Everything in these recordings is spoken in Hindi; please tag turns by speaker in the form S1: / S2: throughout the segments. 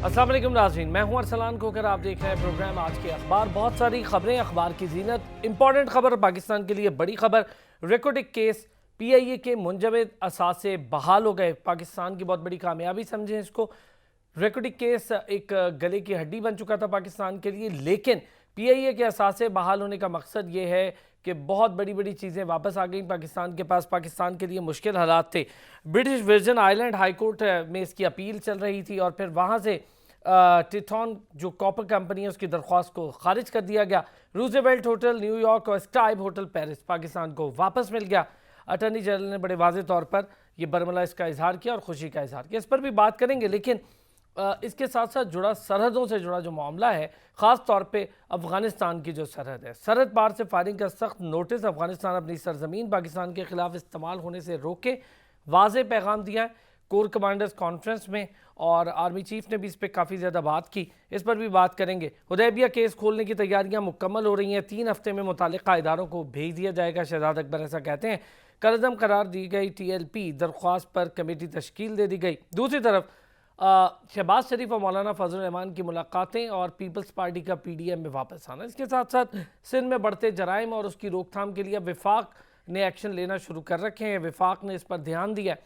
S1: अस्सलाम वालेकुम नाज़रीन, मैं हूं अरसलान कोकर। आप देख रहे हैं प्रोग्राम आज के अखबार। बहुत सारी खबरें, अखबार की जीनत। इंपॉर्टेंट खबर पाकिस्तान के लिए बड़ी खबर, रेकोटिक केस PIA के मुंजमद असासे बहाल हो गए। पाकिस्तान की बहुत बड़ी कामयाबी समझें इसको। रेकोटिक केस एक गले की हड्डी बन चुका था पाकिस्तान के लिए, लेकिन PIA के असासे बहाल होने का मकसद ये है कि बहुत बड़ी बड़ी चीज़ें वापस आ गई पाकिस्तान के पास। पाकिस्तान के लिए मुश्किल हालात थे। British version island high court में इसकी अपील चल रही थी और फिर वहाँ से टिटॉन जो कॉपर कंपनी है उसकी दरख्वास्त को खारिज कर दिया गया। रूजवेल्ट होटल न्यूयॉर्क और स्काइब होटल पेरिस पाकिस्तान को वापस मिल गया। अटॉर्नी जनरल ने बड़े वाज़ेह तौर पर यह बरमला इसका इजहार किया और खुशी का इजहार किया। इस पर भी बात करेंगे, लेकिन इसके साथ साथ जुड़ा सरहदों से जुड़ा जो मामला है, ख़ास तौर पे अफ़गानिस्तान की जो सरहद है, सरहद पार से फायरिंग का सख्त नोटिस अफ़गानिस्तान अपनी सरजमीन पाकिस्तान के ख़िलाफ़ इस्तेमाल होने से रोके वाज़ेह पैगाम दिया है कोर कमांडर्स कॉन्फ्रेंस में, और आर्मी चीफ ने भी इस पर काफ़ी ज़्यादा बात की। इस पर भी बात करेंगे। हुदैबिया केस खोलने की तैयारियां मुकम्मल हो रही हैं। 3 हफ्ते में मुतालिका इदारों को भेज दिया जाएगा। शहजाद अकबर ऐसा कहते हैं। कलअदम करार दी गई TLP दरख्वास्त पर कमेटी तश्कील दे दी गई। दूसरी तरफ शहबाज शरीफ और मौलाना फजल रहमान की मुलाकातें और पीपल्स पार्टी का PDM में वापस आना। इसके साथ साथ सिंध में बढ़ते जराइम और उसकी रोकथाम के लिए विफाक ने एक्शन लेना शुरू कर रखे हैं। विफाक ने इस पर ध्यान दिया।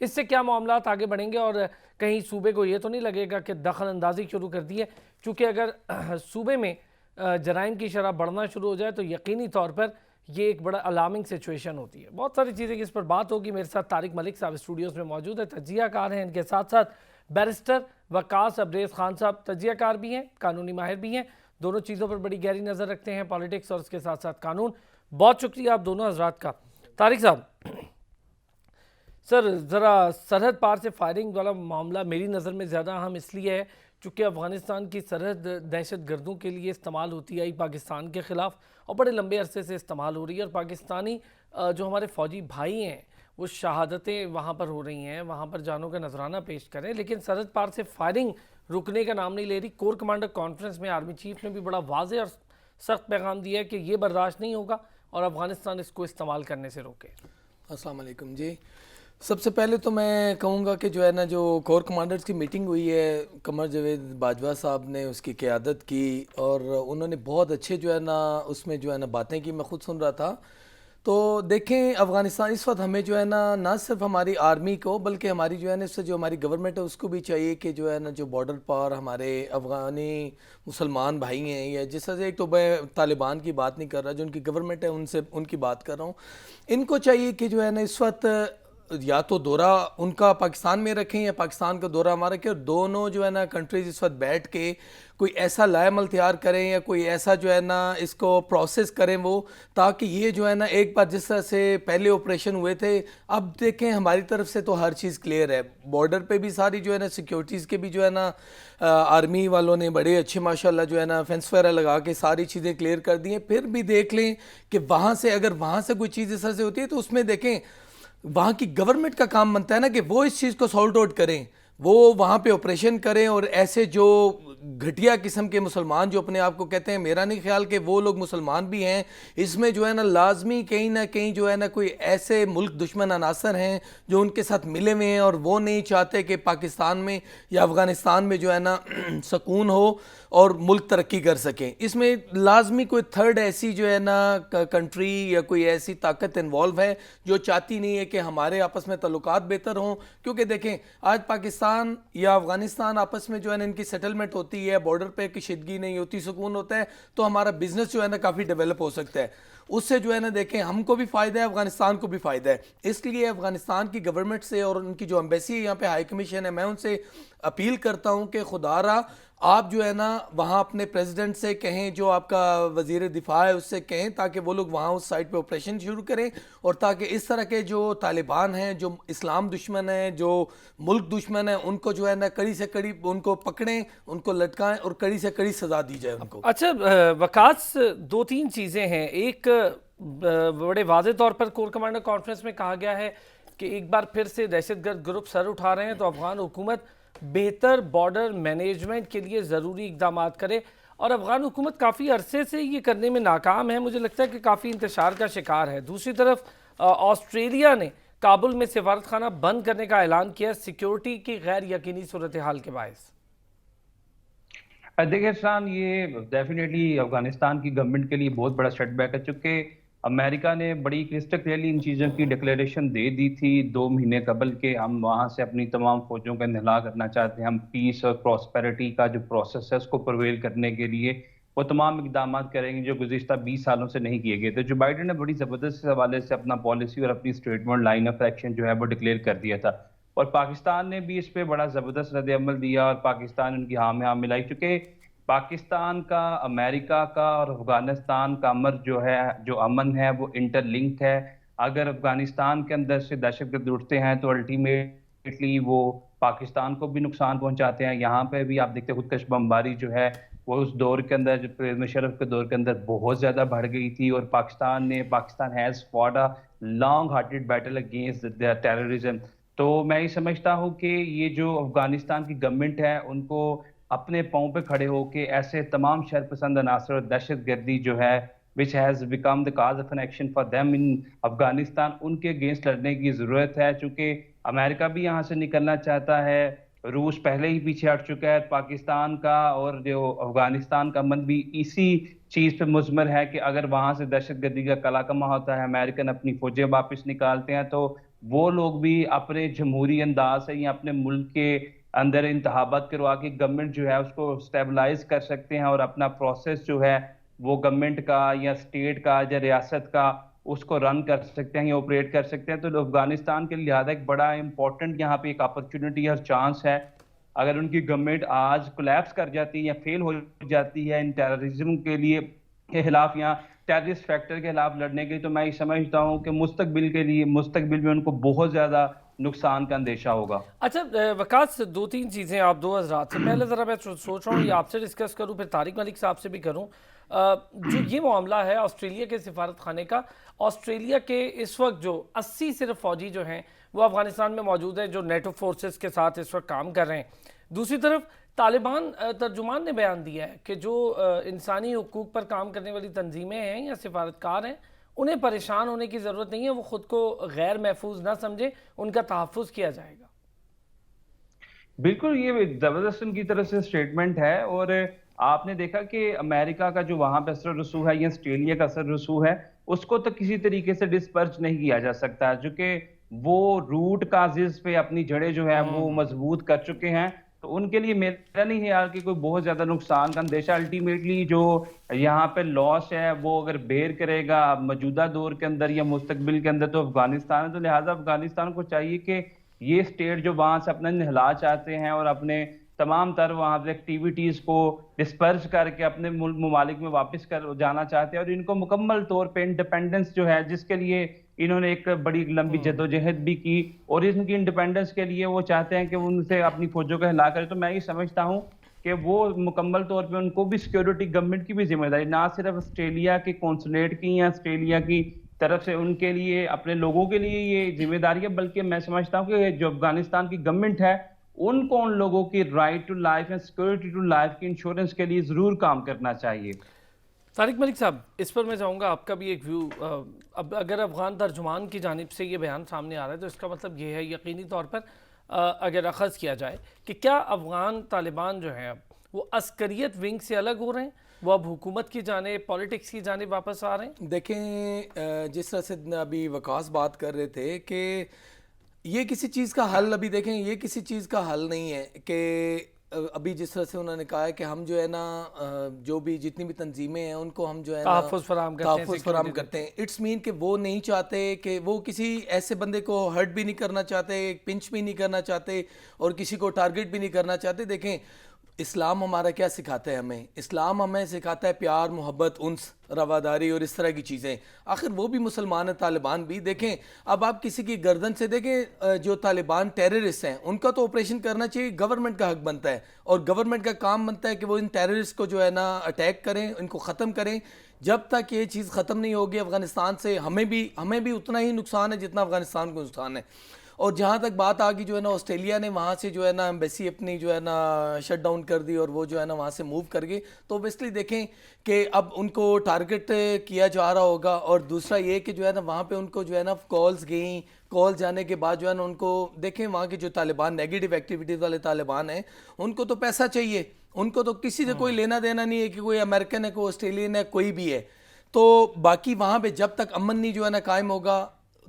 S1: इससे क्या मामला आगे बढ़ेंगे और कहीं सूबे को ये तो नहीं लगेगा कि दखल अंदाजी शुरू कर दी है, क्योंकि अगर सूबे में जराइम की शरह बढ़ना शुरू हो जाए तो यकीनी तौर पर ये एक बड़ा अलार्मिंग सिचुएशन होती है। बहुत सारी चीज़ें इस पर बात होगी। मेरे साथ तारिक मलिक साहब स्टूडियोज़ में मौजूद है, तजियाकार हैं। इनके साथ साथ बैरिस्टर वकास अब्रेज़ खान साहब तजियाकार भी हैं, कानूनी माहिर भी हैं। दोनों चीज़ों पर बड़ी गहरी नज़र रखते हैं, पॉलिटिक्स और उसके साथ साथ कानून। बहुत शुक्रिया आप दोनों हजरात का। तारिक साहब, सर ज़रा सरहद पार से फायरिंग वाला मामला मेरी नज़र में ज़्यादा अहम इसलिए है चूँकि अफ़गानिस्तान की सरहद दहशत गर्दों के लिए इस्तेमाल होती आई पाकिस्तान के ख़िलाफ़, और बड़े लंबे अरसे से इस्तेमाल हो रही है। और पाकिस्तानी जो हमारे फ़ौजी भाई हैं वो शहादतें वहाँ पर हो रही हैं, वहाँ पर जानों का नजराना पेश करें, लेकिन सरहद पार से फायरिंग रुकने का नाम नहीं ले रही। कोर कमांडर कॉन्फ्रेंस में आर्मी चीफ ने भी बड़ा वाज़ेह और सख्त पैगाम दिया है कि ये बर्दाश्त नहीं होगा और अफ़गानिस्तान इसको इस्तेमाल करने से रोके।
S2: अस्सलाम वालेकुम जी। सबसे पहले तो मैं कहूँगा कि जो है ना, जो कोर कमांडर्स की मीटिंग हुई है, कमर जावेद बाजवा साहब ने उसकी क़यादत की और उन्होंने बहुत अच्छे जो है ना उसमें जो है ना बातें की। मैं ख़ुद सुन रहा था। तो देखें, अफ़गानिस्तान इस वक्त हमें जो है ना सिर्फ हमारी आर्मी को बल्कि हमारी जो है ना इससे जो हमारी गवर्नमेंट है उसको भी चाहिए कि जो है ना जो बॉर्डर पर हमारे अफ़गानी मुसलमान भाई हैं, या जिस तरह से, एक तो मैं तालिबान की बात नहीं कर रहा, जो उनकी गवर्नमेंट है उनसे उनकी बात कर रहा हूँ, इनको चाहिए कि जो है ना इस वक्त या तो दौरा उनका पाकिस्तान में रखें या पाकिस्तान का दौरा हमारा रखें, और दोनों जो है ना कंट्रीज इस वक्त बैठ के कोई ऐसा लाएमल तैयार करें या कोई ऐसा जो है ना इसको प्रोसेस करें वो, ताकि ये जो है ना एक बार जिस तरह से पहले ऑपरेशन हुए थे, अब देखें हमारी तरफ से तो हर चीज़ क्लियर है। बॉर्डर पे भी सारी जो है ना सिक्योरिटीज़ के भी जो है ना आर्मी वालों ने बड़े अच्छे माशाल्लाह जो है ना फेंस वगैरह लगा के सारी चीज़ें क्लियर कर दी हैं। फिर भी देख लें कि वहाँ से अगर वहाँ से कोई चीज़ इस तरह से होती है तो उसमें देखें वहाँ की गवर्नमेंट का काम बनता है ना कि वो इस चीज़ को सॉल्ट आउट करें, वो वहाँ पे ऑपरेशन करें। और ऐसे जो घटिया किस्म के मुसलमान जो अपने आप को कहते हैं, मेरा नहीं ख्याल कि वो लोग मुसलमान भी हैं, इसमें जो है ना लाजमी कहीं ना कहीं जो है ना कोई ऐसे मुल्क दुश्मन अनासर हैं जो उनके साथ मिले हुए हैं और वो नहीं चाहते कि पाकिस्तान में या अफ़गानिस्तान में जो है ना सुकून हो और मुल्क तरक्की कर सकें। इसमें लाजमी कोई थर्ड ऐसी जो है ना कंट्री या कोई ऐसी ताकत इन्वॉल्व है जो चाहती नहीं है कि हमारे आपस में तल्लुकात बेहतर हों। क्योंकि देखें, आज पाकिस्तान या अफ़गानिस्तान आपस में जो है ना इनकी सेटलमेंट होती है, बॉर्डर पे कशीदगी नहीं होती, सुकून होता है, तो हमारा बिजनेस जो है ना काफ़ी डेवलप हो सकता है। उससे जो है ना देखें हमको भी फ़ायदा है, अफ़गानिस्तान को भी फ़ायदा है। इसलिए अफ़गानिस्तान की गवर्नमेंट से और उनकी जो एम्बेसी है यहाँ पे, हाई कमीशन है, मैं उनसे अपील करता हूँ कि खुदारा आप जो है ना वहाँ अपने प्रेसिडेंट से कहें, जो आपका वज़ीर दिफा है उससे कहें, ताकि वो लोग वहाँ उस साइट पे ऑपरेशन शुरू करें, और ताकि इस तरह के जो तालिबान हैं, जो इस्लाम दुश्मन हैं, जो मुल्क दुश्मन हैं, उनको जो है ना कड़ी से कड़ी उनको पकड़ें, उनको लटकाएं और कड़ी से कड़ी सज़ा दी जाए उनको।
S1: अच्छा वकास, 2-3 चीज़ें हैं। एक, बड़े वाज़ेह तौर पर कोर कमांडर कॉन्फ्रेंस में कहा गया है कि एक बार फिर से दहशतगर्द ग्रुप सर उठा रहे हैं तो अफगान हुकूमत बेहतर बॉर्डर मैनेजमेंट के लिए ज़रूरी इकदाम करे, और अफगान हुकूमत काफ़ी अरसे से ये करने में नाकाम है। मुझे लगता है कि काफ़ी इंतशार का शिकार है। दूसरी तरफ ऑस्ट्रेलिया ने काबुल में सिफारत खाना बंद करने का ऐलान किया सिक्योरिटी की गैर यकीनी सूरत हाल के बायस।
S3: देखिए इरफान, ये डेफिनेटली अफगानिस्तान की गवर्नमेंट के लिए बहुत बड़ा सेटबैक है, चूंकि अमेरिका ने बड़ी क्रिस्टल क्लियरली इन चीज़ों की डिक्लेरेशन दे दी थी 2 महीने कबल के हम वहाँ से अपनी तमाम फौजों का इंहला करना चाहते हैं। हम पीस और प्रॉस्पेरिटी का जो प्रोसेस है उसको प्रवेल करने के लिए वो तमाम इकदाम करेंगे जो गुज़िश्ता 20 सालों से नहीं किए गए थे। जो बाइडेन ने बड़ी ज़बरदस्त इस हवाले से अपना पॉलिसी और अपनी स्टेटमेंट लाइन ऑफ एक्शन जो है वो डिक्लेयर कर दिया था, और पाकिस्तान ने भी इस पे बड़ा ज़बरदस्त रद्द अमल दिया और पाकिस्तान उनकी हाँ में हाँ मिलाई, चुके पाकिस्तान का, अमेरिका का और अफगानिस्तान का अमन है वो इंटरलिंक है। अगर अफगानिस्तान के अंदर से दहशतगर्द उठते हैं तो अल्टीमेटली वो पाकिस्तान को भी नुकसान पहुंचाते हैं। यहाँ पे भी आप देखते हैं खुदकश बमबारी जो है वो उस दौर के अंदर, जो परवेज मुशर्रफ के दौर के अंदर बहुत ज्यादा बढ़ गई थी, और Pakistan has fought a long hearted battle against terrorism. तो मैं ये समझता हूँ कि ये जो अफगानिस्तान की गवर्नमेंट है उनको अपने पाँव पे खड़े होके ऐसे तमाम शरपसंद अनासर और दहशतगर्दी जो है which has become the cause of an action for them in Afghanistan, उनके अगेंस्ट लड़ने की ज़रूरत है। चूंकि अमेरिका भी यहाँ से निकलना चाहता है, रूस पहले ही पीछे हट चुका है पाकिस्तान का, और जो अफगानिस्तान का मन भी इसी चीज़ पे मुजमर है कि अगर वहाँ से दहशतगर्दी का कलाकमा होता है, अमेरिकन अपनी फौजें वापस निकालते हैं, तो वो लोग भी अपने जमहूरी अंदाज से या अपने मुल्क के अंदर इंतखाबात करवा के गवर्नमेंट जो है उसको स्टेबलाइज कर सकते हैं, और अपना प्रोसेस जो है वो गवर्नमेंट का या स्टेट का या रियासत का उसको रन कर सकते हैं या ऑपरेट कर सकते हैं। तो अफगानिस्तान के लिहाजा एक बड़ा इंपॉर्टेंट यहाँ पे एक अपॉर्चुनिटी और चांस है। अगर उनकी गवर्नमेंट आज कोलैप्स कर जाती है या फेल हो जाती है इन टेररिज्म के खिलाफ या टेररिस्ट फैक्टर के खिलाफ लड़ने के लिए, तो मैं ये समझता हूँ कि मुस्तकबिल में उनको बहुत ज्यादा नुकसान का अंदेशा होगा।
S1: अच्छा वकास, दो तीन चीज़ें आप दो हज़रात से पहले ज़रा मैं सोच रहा हूँ ये आपसे डिस्कस करूँ, फिर तारिक मलिक साहब से भी करूँ। जो ये मामला है ऑस्ट्रेलिया के सिफारत खाने का, ऑस्ट्रेलिया के इस वक्त जो 80 सिर्फ फ़ौजी जो हैं वो अफ़गानिस्तान में मौजूद हैं, जो नेटो फोर्सेस के साथ इस वक्त काम कर रहे हैं। दूसरी तरफ तालिबान तर्जुमान ने बयान दिया है कि जो इंसानी हुकूक पर काम करने वाली तंजीमें हैं या सिफारतकार हैं उन्हें परेशान होने की ज़रूरत नहीं है, वो ख़ुद को गैर महफूज ना समझे, उनका तहफ़्फ़ुज़ किया जाएगा।
S3: बिल्कुल, ये जबरदस्त उनकी तरफ से स्टेटमेंट है, और आपने देखा कि अमेरिका का जो वहां पे असर रसूख है या ऑस्ट्रेलिया का असर रसूख है उसको तो किसी तरीके से डिस्पर्ज नहीं किया जा सकता, जो कि वो रूट काजिज पे अपनी जड़ें जो है वो मजबूत कर चुके हैं। तो उनके लिए मेरा नहीं है यार कि कोई बहुत ज्यादा नुकसान का अंदेशा। अल्टीमेटली जो यहाँ पे लॉस है वो अगर बेयर करेगा मौजूदा दौर के अंदर या मुस्तकबिल के अंदर तो अफगानिस्तान है। तो लिहाजा अफगानिस्तान को चाहिए कि ये स्टेट जो वहां से अपना निहला चाहते हैं और अपने तमाम तर वहां से एक्टिविटीज को डिस्पर्स करके अपने मुल्क ममालिक में वापस कर जाना चाहते हैं, और इनको मुकम्मल तौर पे इंडिपेंडेंस जो है जिसके लिए इन्होंने एक बड़ी लंबी जद्दोजहद भी की, और इनकी इंडिपेंडेंस के लिए वो चाहते हैं कि उनसे अपनी फौजों को हिला करें। तो मैं ये समझता हूँ कि वो मुकम्मल तौर पे उनको भी सिक्योरिटी गवर्नमेंट की भी जिम्मेदारी, ना सिर्फ ऑस्ट्रेलिया के कौंसुलेट की या ऑस्ट्रेलिया की तरफ से उनके लिए अपने लोगों के लिए ये जिम्मेदारी है, बल्कि मैं समझता हूँ कि जो अफगानिस्तान की गवर्नमेंट है उनको उन लोगों की right to life and security to life की इंश्योरेंस के लिए जरूर काम करना चाहिए।
S1: तारिक मलिक साहब, इस पर मैं चाहूँगा आपका भी एक व्यू। अब अगर अफगान तर्जुमान की जानिब से ये बयान सामने आ रहा है तो इसका मतलब ये है यकीनी तौर पर अगर अखज़ किया जाए कि क्या अफगान तालिबान जो हैं अब वो अस्करियत विंग से अलग हो रहे हैं, वो अब हुकूमत की जानिब, पॉलिटिक्स की जानिब वापस आ रहे हैं?
S2: देखें, जिस तरह से अभी वकास बात कर रहे थे कि ये किसी चीज़ का हल, अभी देखें ये किसी चीज़ का हल नहीं है कि अभी जिस तरह से उन्होंने कहा है कि हम जो है ना जो भी जितनी भी तंजीमें हैं उनको हम जो है ना
S1: तहफ़्फ़ुज़ फराहम करते हैं।
S2: इट्स मीन कि वो नहीं चाहते कि वो किसी ऐसे बंदे को हर्ट भी नहीं करना चाहते, पिंच भी नहीं करना चाहते और किसी को टारगेट भी नहीं करना चाहते। देखें इस्लाम हमारा क्या सिखाता है, इस्लाम हमें सिखाता है प्यार, मोहब्बत, उन्स, रवादारी और इस तरह की चीज़ें। आखिर वो भी मुसलमान है, तालिबान भी। देखें अब आप किसी की गर्दन से देखें, जो तालिबान टेररिस्ट हैं उनका तो ऑपरेशन करना चाहिए, गवर्नमेंट का हक बनता है और गवर्नमेंट का काम बनता है कि वो इन टेररिस्ट को जो है ना अटैक करें, इनको ख़त्म करें। जब तक ये चीज़ ख़त्म नहीं होगी अफगानिस्तान से हमें भी उतना ही नुकसान है जितना अफगानिस्तान को नुकसान है। और जहाँ तक बात आ गई जो है ना ऑस्ट्रेलिया ने वहाँ से जो है ना एम्बेसी अपनी जो है ना शट डाउन कर दी और वो जो है ना वहाँ से मूव कर गए, तो ऑब्वियसली देखें कि अब उनको टारगेट किया जा रहा होगा। और दूसरा ये कि जो है ना वहाँ पे उनको जो है ना कॉल्स गई, कॉल जाने के बाद जो है ना उनको देखें, वहाँ के जो तालिबान नेगेटिव एक्टिविटीज़ वाले तालिबान हैं, उनको तो पैसा चाहिए, उनको तो किसी से कोई लेना देना नहीं है कि कोई अमेरिकन है, कोई ऑस्ट्रेलियन है, कोई भी है। तो बाकी वहाँ पे जब तक अमन नहीं जो है ना कायम होगा,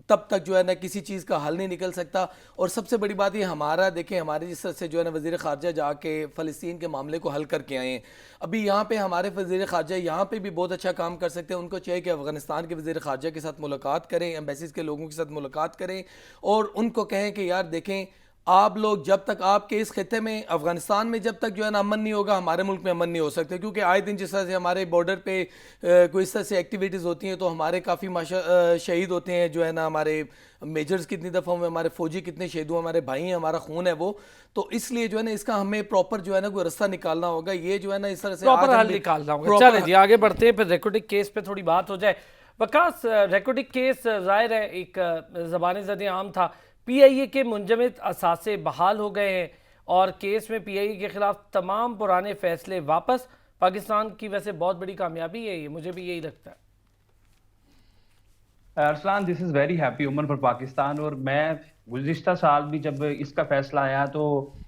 S2: तब तक जो है ना किसी चीज़ का हल नहीं निकल सकता। और सबसे बड़ी बात ये हमारा देखें, हमारे जिस तरह से जो है ना वज़ीर ख़ारजा जाके फ़लस्तीन के मामले को हल करके आए हैं, अभी यहाँ पे हमारे वज़ीर ख़ारजा यहाँ पे भी बहुत अच्छा काम कर सकते हैं। उनको चाहिए कि अफ़गानिस्तान के वज़ीर ख़ारजा के साथ मुलाकात करें, एम्बेसीज के लोगों के साथ मुलाकात करें और उनको कहें कि यार देखें, आप लोग जब तक आपके इस खिते में अफगानिस्तान में जब तक जो है ना अमन नहीं होगा, हमारे मुल्क में अमन नहीं हो सकता। क्योंकि आए दिन जिस तरह से हमारे बॉर्डर पे कोई इस तरह से एक्टिविटीज़ होती हैं तो हमारे काफ़ी शहीद होते हैं, जो है ना हमारे मेजर्स कितनी दफ़ा हुए, हमारे फौजी कितने शहीद हुए, हमारे भाई हैं, हमारा खून है वो। तो इसलिए जो है ना इसका हमें प्रॉपर जो है ना कोई रास्ता निकालना होगा। ये जो है ना इस तरह से
S1: प्रॉपर हल निकालना होगा। चले जी आगे बढ़ते हैं, फिर रेकॉर्डिंग केस पे थोड़ी बात हो जाए। वकास, रेकॉर्डिंग केस ज़ाहिर है एक ज़बानी ज़द आम था। पीआईए के मुंजमद असासे बहाल हो गए हैं और केस में पीआईए के खिलाफ तमाम पुराने फैसले वापस। पाकिस्तान की वैसे बहुत बड़ी कामयाबी है ये, मुझे भी यही लगता है।
S3: Arsalan, this is very happy woman for Pakistan. और मैं गुज़िश्ता साल भी जब इसका फैसला आया तो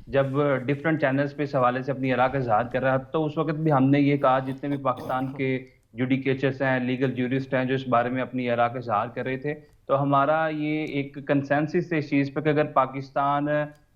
S3: जब डिफरेंट चैनल्स पे इस हवाले से अपनी इराक़ इज़हार कर रहा, तो उस वक्त भी हमने ये कहा, जितने भी पाकिस्तान के जुडिकेचर्स हैं, लीगल ज्यूरिस्ट हैं जो इस बारे में अपनी इराक़ इज़हार कर रहे थे, तो हमारा ये एक कंसेंसस है इस चीज़ पर कि अगर पाकिस्तान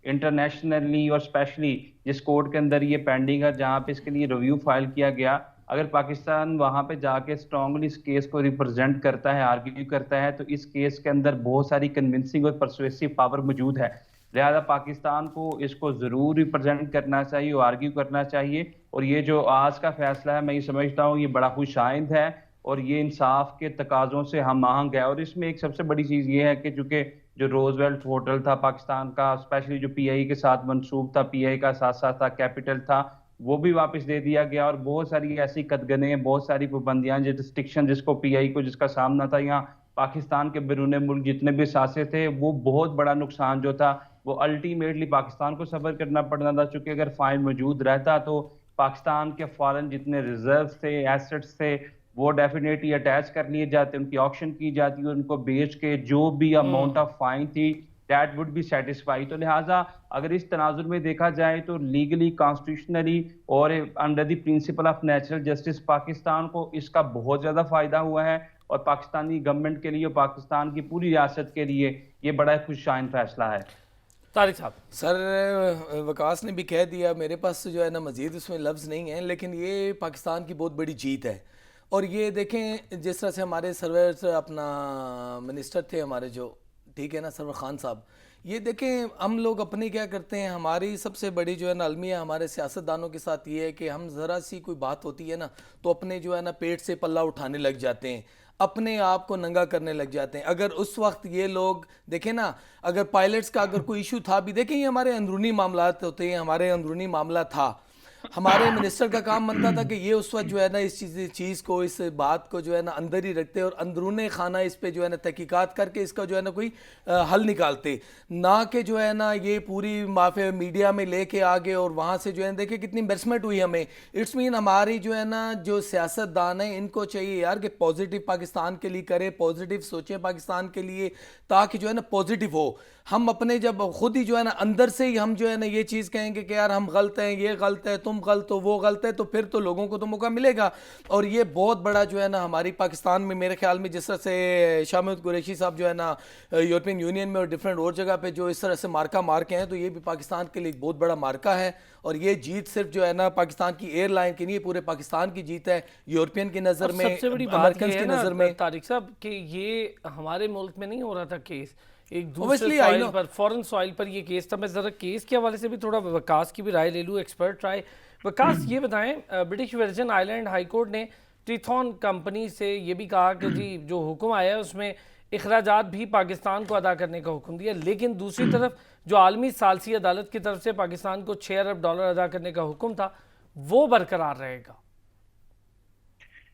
S3: इंटरनेशनली और स्पेशली जिस कोर्ट के अंदर ये पेंडिंग है जहाँ पे इसके लिए रिव्यू फाइल किया गया, अगर पाकिस्तान वहाँ पे जाके स्ट्रांगली इस केस को रिप्रेजेंट करता है, आर्ग्यू करता है, तो इस केस के अंदर बहुत सारी कन्विंसिंग और परसुएसिव पावर मौजूद है। लिहाजा पाकिस्तान को इसको ज़रूर रिप्रेजेंट करना चाहिए और आर्ग्यू करना चाहिए। और ये जो आज का फैसला है, मैं ये समझता हूँ ये बड़ा खुशाइंद है और ये इंसाफ के तकाज़ों से हम आहंग है। और इसमें एक सबसे बड़ी चीज़ ये है कि चूँकि जो रोजवेल्ट होटल था पाकिस्तान का, स्पेशली जो पीआई के साथ मंसूब था, पीआई का साथ साथ था, कैपिटल था, वो भी वापस दे दिया गया। और बहुत सारी ऐसी कदगने, बहुत सारी पाबंदियां, जो रिस्ट्रिक्शन जिसको पीआई को जिसका सामना था यहाँ पाकिस्तान के बैरून मुल्क जितने भी सासे थे, वो बहुत बड़ा नुकसान जो था वो अल्टीमेटली पाकिस्तान को सफ़र करना पड़ना था। चूँकि अगर फाइन मौजूद रहता तो पाकिस्तान के फॉरेन जितने रिजर्व थे, एसेट्स थे, वो डेफिनेटली अटैच कर लिए जाते, उनकी ऑक्शन की जाती और उनको बेच के जो भी अमाउंट ऑफ फाइन थी दैट वुड बी सेटिस्फाई। तो लिहाजा अगर इस तनाजुर में देखा जाए तो लीगली, कॉन्स्टिट्यूशनली और under the principle of natural justice Pakistan को इसका बहुत ज़्यादा फ़ायदा हुआ है और पाकिस्तानी गवर्नमेंट के लिए और पाकिस्तान की पूरी रियासत के लिए ये बड़ा खुशाइन फैसला है।
S1: तारिक साहब।
S2: सर, वकास ने भी कह दिया, मेरे पास जो है ना मज़ीद उसमें लफ्ज़ नहीं है, लेकिन ये पाकिस्तान की बहुत बड़ी जीत है। और ये देखें जिस तरह से हमारे सर्वर अपना मिनिस्टर थे हमारे जो, ठीक है ना, सरवर खान साहब, ये देखें हम लोग अपने क्या करते हैं, हमारी सबसे बड़ी जो है ना अलमिया हमारे सियासतदानों के साथ ये है कि हम ज़रा सी कोई बात होती है ना तो अपने जो है ना पेट से पल्ला उठाने लग जाते हैं, अपने आप को नंगा करने लग जाते हैं। अगर उस वक्त ये लोग देखें ना, अगर पायलट्स का अगर कोई इशू था भी, देखें ये हमारे अंदरूनी मामलात होते हैं, हमारे अंदरूनी मामला था, हमारे मिनिस्टर का काम बनता था कि ये उस वक्त जो है ना इस चीज़ को, इस बात को जो है ना अंदर ही रखते और अंदरूने खाना इस पे जो है ना तहकीकात करके इसका जो है ना कोई हल निकालते, ना कि जो है ना ये पूरी माफिया मीडिया में लेके आ गए और वहाँ से जो है देखिए कितनी एम्बैरसमेंट हुई हमें। इट्स मीन हमारी जो है ना जो सियासतदान है इनको चाहिए यार कि पॉजिटिव पाकिस्तान के लिए करें, पॉजिटिव सोचें पाकिस्तान के लिए, ताकि जो है ना पॉजिटिव हो। हम अपने जब खुद ही जो है ना अंदर से ही हम जो है ना ये चीज़ कहेंगे कि यार हम गलत हैं, ये गलत है, तुम गलत हो, वो गलत है, तो फिर तो लोगों को तो मौका मिलेगा। और ये बहुत बड़ा जो है ना हमारी पाकिस्तान में मेरे ख्याल में जिस तरह से शाह महमूद कुरैशी साहब जो है ना यूरोपियन यूनियन में और डिफरेंट और जगह पे जो इस तरह से मार्का मार के हैं, तो ये भी पाकिस्तान के लिए एक बहुत बड़ा मार्का है। और ये जीत सिर्फ जो है ना पाकिस्तान की एयरलाइन की नहीं, पूरे पाकिस्तान की जीत है, यूरोपियन की नज़र में,
S1: सबसे बड़ी बात ये है ना तारिक साहब कि ये हमारे मुल्क में नहीं हो रहा था केस, एक दूसरे सॉइल पर, फॉरेन सॉइल पर ये केस था। मैं ज़रा केस के हवाले से भी थोड़ा वकास की भी राय ले लूँ, एक्सपर्ट राय। वकास ये बताएं, British virgin island high court ने ट्रीथॉन कंपनी से ये भी कहा कि जी जो हुक्म आया है उसमें अखराजात भी पाकिस्तान को अदा करने का हुक्म दिया, लेकिन दूसरी तरफ जो आलमी सालसी अदालत की तरफ से पाकिस्तान को $6 अरब अदा करने का हुक्म था वो बरकरार रहेगा।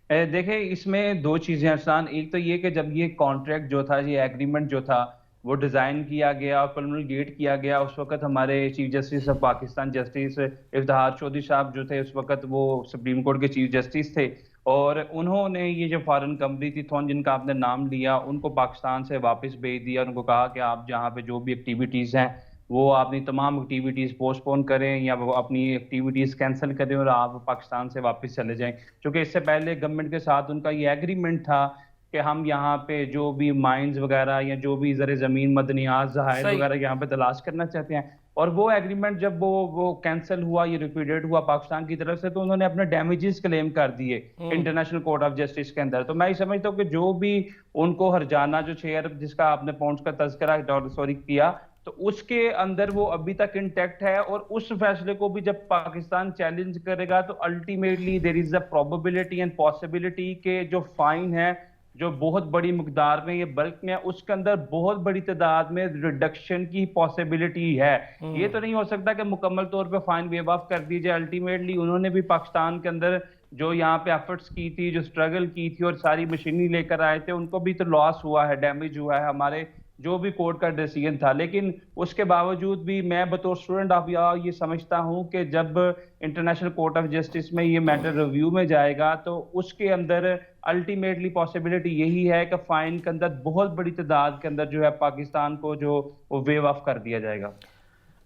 S3: देखें, इसमें दो चीज़ें आसान, एक तो ये कि जब ये कॉन्ट्रैक्ट जो था, ये एग्रीमेंट जो था, वो डिज़ाइन किया गया और प्रोमलगेट किया गया, उस वक्त हमारे chief justice of Pakistan justice Iftikhar Chaudhry साहब जो थे उस वक्त वो सुप्रीम कोर्ट के चीफ जस्टिस थे, और उन्होंने ये जो फॉरेन कंपनी थी थॉन, जिनका आपने नाम लिया, उनको पाकिस्तान से वापस भेज दिया। उनको कहा कि आप जहाँ पे जो भी एक्टिविटीज़ हैं वो अपनी तमाम एक्टिविटीज़ पोस्टपोन करें या वो अपनी एक्टिविटीज़ कैंसिल करें और आप पाकिस्तान से वापस चले जाएं। क्योंकि इससे पहले गवर्नमेंट के साथ उनका ये एग्रीमेंट था कि हम यहाँ पे जो भी माइंस वगैरह या जो भी ज़र ज़मीन मदनियात ज़हायर
S1: सही।
S3: वगैरह यहाँ पे तलाश करना चाहते हैं, और वो एग्रीमेंट जब वो कैंसिल हुआ, ये लिक्विडेट हुआ पाकिस्तान की तरफ से, तो उन्होंने अपने डैमेजेस क्लेम कर दिए इंटरनेशनल कोर्ट ऑफ जस्टिस के अंदर। तो मैं ये समझता हूँ कि जो भी उनको हर्जाना जो 6 अरब जिसका आपने पाउंड्स का तस्करा सॉरी किया, तो उसके अंदर वो अभी तक इंटैक्ट है। और उस फैसले को भी जब पाकिस्तान चैलेंज करेगा तो ultimately there is a probability and possibility के जो फाइन है जो बहुत बड़ी मकदार में, ये बल्क में है, उसके अंदर बहुत बड़ी तादाद में रिडक्शन की पॉसिबिलिटी है। ये तो नहीं हो सकता कि मुकम्मल तौर पे फाइन वेव ऑफ कर दी जाए। अल्टीमेटली उन्होंने भी पाकिस्तान के अंदर जो यहाँ पे एफर्ट्स की थी, जो स्ट्रगल की थी और सारी मशीनरी लेकर आए थे, उनको भी तो लॉस हुआ है, डैमेज हुआ है हमारे जो भी कोर्ट का डिसीजन था। लेकिन उसके बावजूद भी मैं बतौर स्टूडेंट ऑफ लॉ ये समझता हूँ कि जब इंटरनेशनल कोर्ट ऑफ जस्टिस में ये मैटर रिव्यू में जाएगा तो उसके अंदर अल्टीमेटली पॉसिबिलिटी यही है कि फाइन के अंदर बहुत बड़ी तादाद के अंदर जो है पाकिस्तान को जो वो वेव ऑफ कर दिया जाएगा।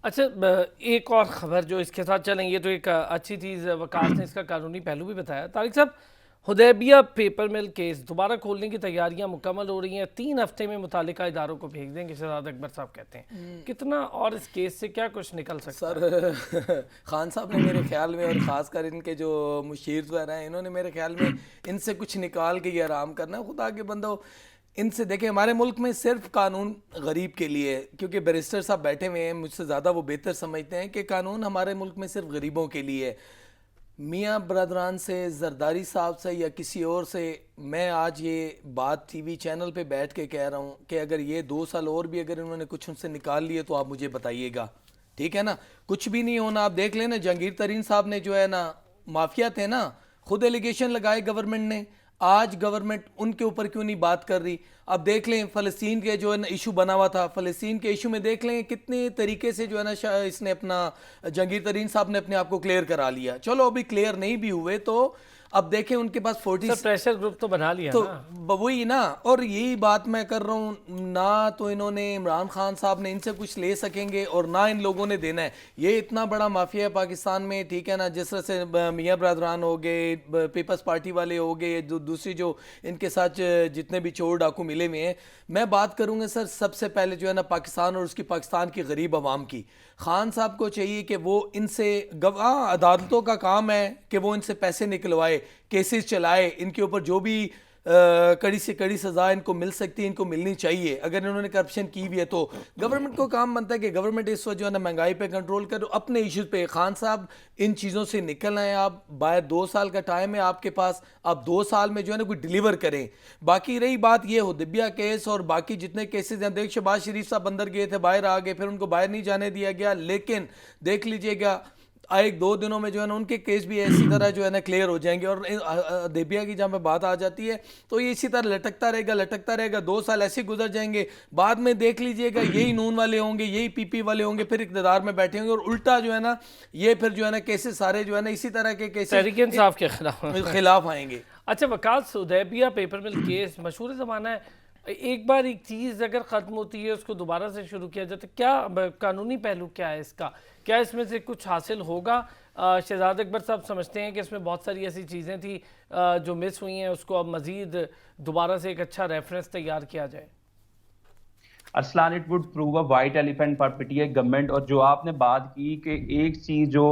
S1: अच्छा, एक और ख़बर जो इसके साथ चलेंगे, तो एक अच्छी चीज़ वकास ने इसका कानूनी पहलू भी बताया। तारिक साहब, हुदैबिया पेपर मिल केस दोबारा खोलने की तैयारियां मुकम्मल हो रही हैं, 3 हफ्ते में मुतालिका इदारों को भेज देंगे, शहजाद अकबर साहब कहते हैं। कितना और इस केस से क्या कुछ निकल सकता है?
S2: सर खान साहब ने मेरे ख्याल में, और ख़ासकर इनके जो मुशीर वगैरह हैं, इन्होंने मेरे ख्याल में इनसे कुछ निकाल के ये आराम करना है। खुदा के बंदो, इनसे देखें, हमारे मुल्क में सिर्फ कानून गरीब के लिए है, क्योंकि बैरिस्टर साहब बैठे हुए हैं, मुझसे ज़्यादा वो बेहतर समझते हैं कि कानून हमारे मुल्क में सिर्फ गरीबों के लिए है। मियाँ बरदरान से, जरदारी साहब से या किसी और से मैं आज ये बात टीवी चैनल पे बैठ के कह रहा हूँ कि अगर ये 2 साल और भी अगर इन्होंने कुछ उनसे निकाल लिए तो आप मुझे बताइएगा, ठीक है ना। कुछ भी नहीं होना। आप देख लेना, जहांगीर तरीन साहब ने जो है ना, माफिया थे ना, खुद एलिगेशन लगाए गवर्नमेंट ने। आज गवर्नमेंट उनके ऊपर क्यों नहीं बात कर रही? अब देख लें फ़लस्तीन के जो है ना इशू बना हुआ था, फ़लस्तीन के इशू में देख लें कितने तरीके से जो है ना इसने अपना, जहांगीर तरीन साहब ने अपने आप को क्लियर करा लिया। चलो अभी क्लियर नहीं भी हुए तो अब देखें उनके पास 40
S1: प्रेशर ग्रुप तो बना लिया
S2: तो
S1: ना।
S2: वही ना। और यही बात मैं कर रहा हूँ ना, तो इन्होंने इमरान खान साहब ने इनसे कुछ ले सकेंगे और ना इन लोगों ने देना है। ये इतना बड़ा माफिया है पाकिस्तान में, ठीक है ना। जिस तरह से मियाँ बरदरान हो गए, पीपल्स पार्टी वाले हो गए, दूसरी जो इनके साथ जितने भी चोर डाकू मिले हुए हैं, मैं बात करूँगा सर सबसे पहले जो है ना पाकिस्तान और उसकी पाकिस्तान की गरीब आवाम की। खान साहब को चाहिए कि वो इनसे अदालतों का काम है कि वो इनसे पैसे निकलवाए, केसेस चलाए, इनके ऊपर जो भी कड़ी से कड़ी सजा इनको मिल सकती है इनको मिलनी चाहिए। अगर इन्होंने करप्शन की भी है तो गवर्नमेंट को काम बनता है कि गवर्नमेंट इस वक्त जो है ना महंगाई पे कंट्रोल करो, अपने इश्यूज पे। खान साहब इन चीज़ों से निकल आए, आप बाहर 2 साल का टाइम है आपके पास, आप 2 साल में जो है ना कोई डिलीवर करें। बाकी रही बात ये हुदैबिया केस और बाकी जितने केसेस हैं, देख शहबाज शरीफ साहब अंदर गए थे, बाहर आ गए, फिर उनको बाहर नहीं जाने दिया गया। लेकिन देख लीजिएगा 1-2 दिनों में जो है ना उनके केस भी इसी तरह जो है ना क्लियर हो जाएंगे। और हुदैबिया की जहाँ पे बात आ जाती है तो ये इसी तरह लटकता रहेगा, 2 साल ऐसे गुजर जाएंगे। बाद में देख लीजिएगा यही नून वाले होंगे, यही पीपी वाले होंगे, फिर इक़्तिदार में बैठे होंगे और उल्टा जो है ना ये फिर जो है ना केसेस सारे जो है ना इसी तरह के केसेस
S1: तहरीक इंसाफ के
S2: खिलाफ आएंगे।
S1: अच्छा Waqas, Hudaibiya paper mill case मशहूर ज़माना है, एक बार एक चीज़ अगर ख़त्म होती है उसको दोबारा से शुरू किया जाता है, क्या कानूनी पहलू क्या है इसका? क्या इसमें से कुछ हासिल होगा? शहजाद अकबर साहब समझते हैं कि इसमें बहुत सारी ऐसी चीज़ें थी जो मिस हुई हैं, उसको अब मज़ीद दोबारा से एक अच्छा रेफरेंस तैयार किया जाए।
S3: Arsalan, it would prove a white elephant for PTI government. और जो आपने बात की कि एक चीज़ जो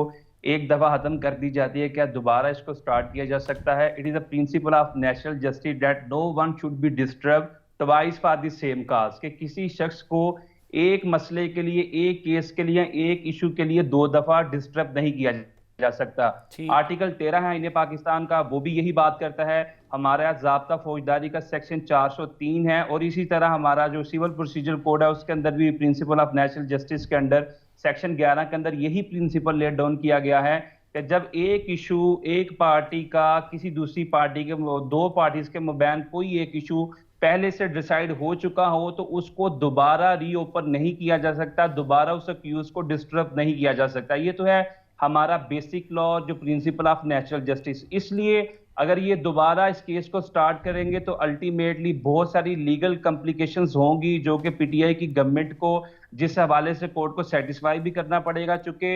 S3: एक दफ़ा ख़त्म कर दी जाती है, क्या दोबारा इसको स्टार्ट किया जा सकता है? It is a principle of national justice that no one should be disturb twice for the same cause, कि किसी शख्स को एक मसले के लिए, एक केस के लिए, एक इशू के लिए 2 दफा डिस्टर्ब नहीं किया जा सकता। आर्टिकल 13 है इन्हें पाकिस्तान का, वो भी यही बात करता है। हमारा ज़ाब्ता फौजदारी का सेक्शन 403 है और इसी तरह हमारा जो सिविल प्रोसीजर कोड है उसके अंदर भी प्रिंसिपल ऑफ नेशनल जस्टिस के अंडर सेक्शन 11 के अंदर यही प्रिंसिपल लेट डाउन किया गया है कि जब एक इशू एक पार्टी का किसी दूसरी पार्टी के, 2 पार्टीज के मबैन कोई एक इशू पहले से डिसाइड हो चुका हो तो उसको दोबारा रीओपन नहीं किया जा सकता, दोबारा उस अक्यूज को डिस्टर्ब नहीं किया जा सकता। ये तो है हमारा बेसिक लॉ, जो प्रिंसिपल ऑफ नेचुरल जस्टिस। इसलिए अगर ये दोबारा इस केस को स्टार्ट करेंगे तो अल्टीमेटली बहुत सारी लीगल कॉम्प्लिकेशंस होंगी, जो कि पीटीआई की गवर्नमेंट को जिस हवाले से कोर्ट को सेटिस्फाई भी करना पड़ेगा, चूंकि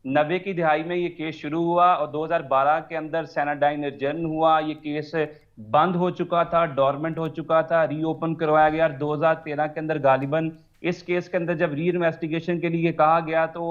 S3: 90 की दिहाई में ये केस शुरू हुआ और 2012 के अंदर सेनाडाइन एडजर्न हुआ, ये केस बंद हो चुका था, डोरमेंट हो चुका था, रीओपन करवाया गया। 2013 के अंदर गालिबन इस केस के अंदर जब री इन्वेस्टिगेशन के लिए कहा गया तो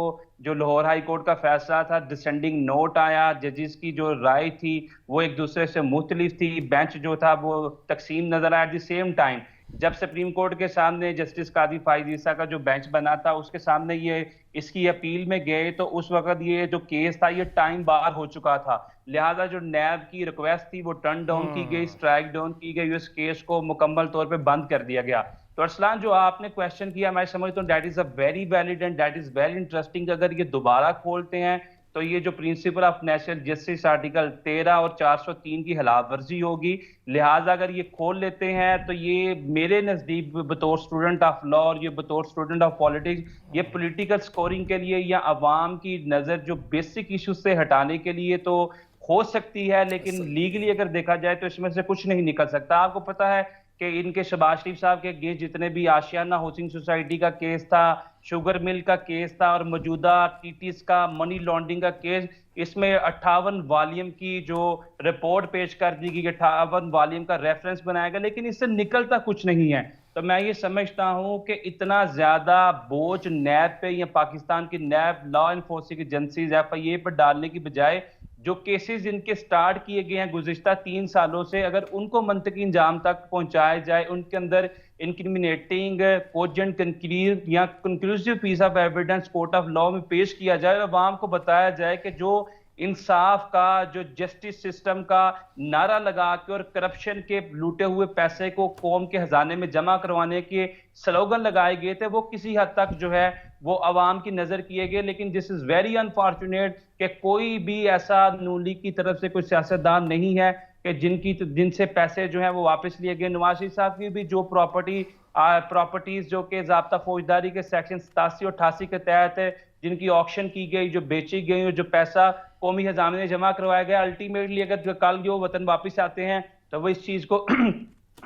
S3: जो लाहौर हाई कोर्ट का फैसला था, डिसेंडिंग नोट आया, जजेस की जो राय थी वो एक दूसरे से मुख्तलिफ थी, बेंच जो था वो तकसीम नजर आया। एट द सेम टाइम जब सुप्रीम कोर्ट के सामने जस्टिस कादी फाइज ईसा का जो बेंच बना था उसके सामने ये इसकी अपील में गए तो उस वक्त ये जो केस था ये टाइम बार हो चुका था, लिहाजा जो नैब की रिक्वेस्ट थी वो टर्न डाउन की गई, स्ट्राइक डाउन की गई, उस केस को मुकम्मल तौर पे बंद कर दिया गया। तो अरसलान, जो आपने क्वेश्चन किया मैं समझता हूँ that is a very valid and that is very interesting. अगर ये दोबारा खोलते हैं तो ये जो principal of national justice article 13 और 403 की खिलाफ वर्जी होगी, लिहाजा अगर ये खोल लेते हैं तो ये मेरे नजदीक बतौर स्टूडेंट ऑफ लॉ और ये बतौर स्टूडेंट ऑफ पॉलिटिक्स ये पॉलिटिकल स्कोरिंग के लिए या अवाम की नजर जो बेसिक इश्यूज से हटाने के लिए तो हो सकती है, लेकिन लीगली अगर देखा जाए तो इसमें से कुछ नहीं निकल सकता। आपको पता है कि इनके शहबाज शरीफ साहब के अगेंस्ट जितने भी आशियाना हाउसिंग सोसाइटी का केस था, शुगर मिल का केस था और मौजूदा टीटीएस का मनी लॉन्ड्रिंग का केस, इसमें 58 वॉल्यूम की जो रिपोर्ट पेश कर दी गई, 58 वॉल्यूम का रेफरेंस बनाया गया, लेकिन इससे निकलता कुछ नहीं है। तो मैं ये समझता हूं कि इतना ज्यादा बोझ नैब पे या पाकिस्तान की नैब लॉ इन्फोर्सिंग एजेंसीज एफआईए पर डालने की बजाय जो केसेस इनके स्टार्ट किए गए हैं गुज़िश्ता 3 सालों से, अगर उनको मंतकी इंजाम तक पहुंचाया जाए, उनके अंदर इंक्रिमिनेटिंग कोजेंट कंक्रीट या conclusive piece of evidence court of law में पेश किया जाए और अवाम को बताया जाए कि जो इंसाफ का, जो जस्टिस सिस्टम का नारा लगा के और करप्शन के लूटे हुए पैसे को कौम के खजाने में जमा करवाने के स्लोगन लगाए गए थे, वो किसी हद तक जो है वो अवाम की नजर किए गए। लेकिन दिस इज वेरी अनफॉर्चुनेट कि कोई भी ऐसा नून लीग की तरफ से कोई सियासतदान नहीं है कि जिनसे पैसे जो है वो वापस लिए गए। नवाज शरीफ साहब की भी जो प्रॉपर्टीज जो कि ज़ाब्ता फौजदारी के सेक्शन 87 और 88 के तहत जिनकी ऑक्शन की गई, जो बेची गई और जो पैसा कौमी खजाने में जमा करवाया गया, अल्टीमेटली अगर कल जो वतन वापस आते हैं तो वो इस चीज को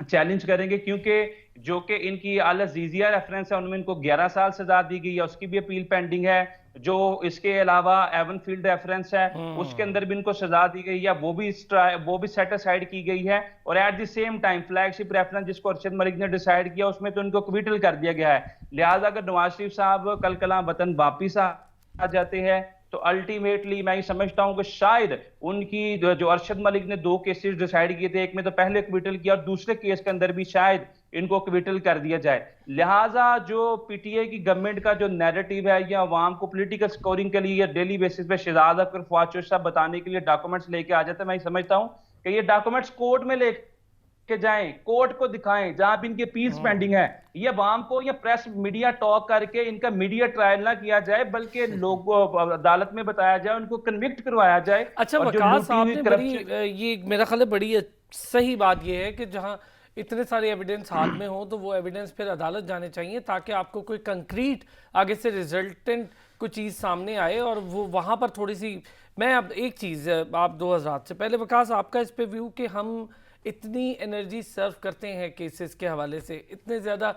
S3: चैलेंज करेंगे, क्योंकि जो कि इनकी अल अजीजिया रेफरेंस है उनमें इनको 11 साल सजा दी गई है, उसकी भी अपील पेंडिंग है। जो इसके अलावा एवन फील्ड रेफरेंस है उसके अंदर भी इनको सजा दी गई है, वो भी सेट असाइड की गई है। और at the same time flagship reference जिसको अरशद मलिक ने डिसाइड किया उसमें तो इनको क्विटल कर दिया गया है। लिहाजा अगर नवाज शरीफ साहब कल कलां वतन वापिस आ जाते हैं तो अल्टीमेटली मैं ये समझता हूं कि शायद उनकी जो अरशद मलिक ने 2 केसेस डिसाइड किए थे, एक में तो पहले क्विटल किया और दूसरे केस के अंदर भी शायद इनको क्विटल कर दिया जाए। लिहाजा जो पीटीआई की गवर्नमेंट का जो नैरेटिव है या अवाम को पॉलिटिकल स्कोरिंग के लिए या डेली बेसिस पे शहजाद अख्तर फवाद चौधरी साहब बताने के लिए डॉक्यूमेंट्स लेके आ जाते हैं, मैं समझता हूं कि ये डॉक्यूमेंट्स कोर्ट में ले के जाएं, कोर्ट को दिखाएं जहां भी इनके पीस पेंडिंग है। ये अवाम को या प्रेस मीडिया टॉक करके इनका मीडिया ट्रायल ना किया जाए, बल्कि लोगों अदालत में बताया जाए, उनको कन्विक्ट करवाया जाए।
S1: अच्छा वकास, आपने बड़ी ये मेरा ख्याल है बड़ी सही बात ये है कि जहां इतने सारे एविडेंस हाथ में हो तो वो एविडेंस फिर अदालत जाने चाहिए ताकि आपको कोई कंक्रीट आगे से रिजल्टेंट कोई चीज़ सामने आए और वो वहाँ पर थोड़ी सी। मैं अब एक चीज़, आप 2000 से पहले वकास आपका इस पे व्यू कि हम इतनी एनर्जी सर्व करते हैं केसेस के हवाले से, इतने ज़्यादा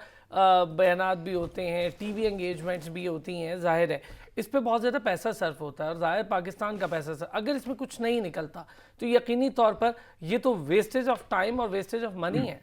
S1: बयानात भी होते हैं, टीवी एंगेजमेंट्स भी होती हैं, जाहिर है इस पे बहुत ज़्यादा पैसा सर्व होता है और जाहिर पाकिस्तान का पैसा सर्व, अगर इसमें कुछ नहीं निकलता तो यकीनी तौर पर ये तो वेस्टेज ऑफ टाइम और वेस्टेज ऑफ मनी है।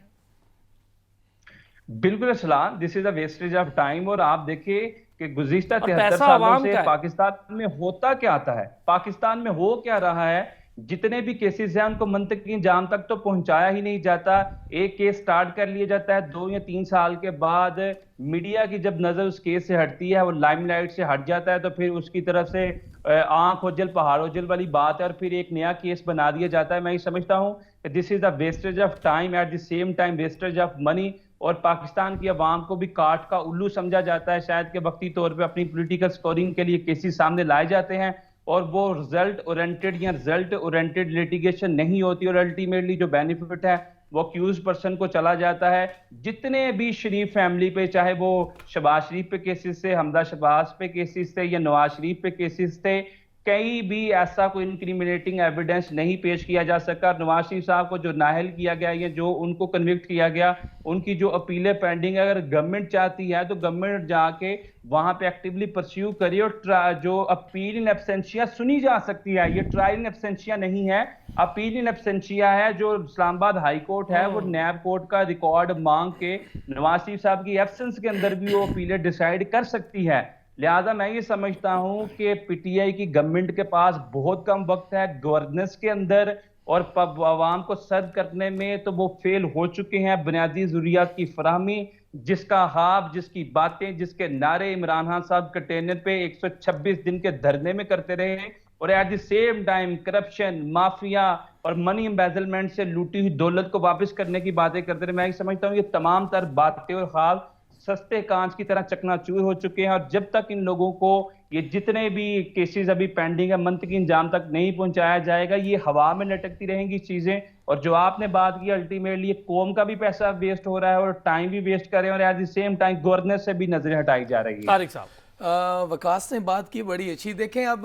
S3: बिल्कुल Aslan, this is a wastage of time. और आप देखिए कि गुज़िश्ता 73 सालों से पाकिस्तान में होता क्या आता है, पाकिस्तान में हो क्या रहा है, जितने भी केसेस हैं उनको मंतकी इंजाम तक तो पहुंचाया ही नहीं जाता। एक केस स्टार्ट कर लिया जाता है, 2 या 3 साल के बाद मीडिया की जब नजर उस केस से हटती है, वो लाइमलाइट से हट जाता है, तो फिर उसकी तरफ से आंख ओझल पहाड़ ओझल वाली बात है और फिर एक नया केस बना दिया जाता है। मैं ये समझता हूँ कि this is the wastage of time, at the same time wastage of money. और पाकिस्तान की अवाम को भी काट का उल्लू समझा जाता है, शायद के वक्ती तौर पे अपनी पॉलिटिकल स्कोरिंग के लिए केसेस सामने लाए जाते हैं और वो रिजल्ट ओरिएंटेड या रिजल्ट ओरिएंटेड लिटिगेशन नहीं होती और अल्टीमेटली जो बेनिफिट है वो अक्यूज पर्सन को चला जाता है। जितने भी शरीफ फैमिली पे, चाहे वो शहबाज शरीफ पे केसेस थे, हमदा शहबाज पे केसेस थे या नवाज शरीफ पे केसेस थे, कहीं भी ऐसा कोई इंक्रिमिनेटिंग एविडेंस नहीं पेश किया जा सका। नवाज शरीफ साहब को जो नाअहल किया गया या जो उनको कन्विक्ट किया गया, उनकी जो अपीलें पेंडिंग है, अगर गवर्नमेंट चाहती है तो गवर्नमेंट जाके वहां पे एक्टिवली परस्यू करिए और जो अपील इन एब्सेंशिया सुनी जा सकती है। ये ट्रायल इन एब्सेंशिया नहीं है, अपील इन एब्सेंशिया है। जो इस्लामाबाद हाई कोर्ट है वो नैब कोर्ट का रिकॉर्ड मांग के नवाज शरीफ साहब की एब्सेंस के अंदर भी वो अपीलें डिसाइड कर सकती है। लिहाजा मैं ये समझता हूं कि पीटीआई की गवर्नमेंट के पास बहुत कम वक्त है गवर्नेंस के अंदर और आवाम को सर्व करने में, तो वो फेल हो चुके हैं। बुनियादी जरूरियात की फराहमी, जिसका ख्वाब, जिसकी बातें, जिसके नारे इमरान खान साहब कंटेनर पे 126 दिन के धरने में करते रहे और at the same time corruption, mafia और मनी एम्बेजलमेंट से लूटी हुई दौलत को वापस करने की बातें करते रहे। मैं ये समझता हूँ ये तमाम तर बातें और ख्वाब सस्ते कांच की तरह चकनाचूर हो चुके हैं और जब तक इन लोगों को ये जितने भी केसेस अभी पेंडिंग है मंतकी इंजाम तक नहीं पहुंचाया जाएगा, ये हवा में लटकती रहेंगी चीजें। और जो आपने बात की, अल्टीमेटली कौम का भी पैसा वेस्ट हो रहा है और टाइम भी वेस्ट कर रहे हैं और at the same time governor से भी नजरें हटाई जा रही है।
S1: तारिक साहब,
S2: वकास ने बात की बड़ी अच्छी। देखें, अब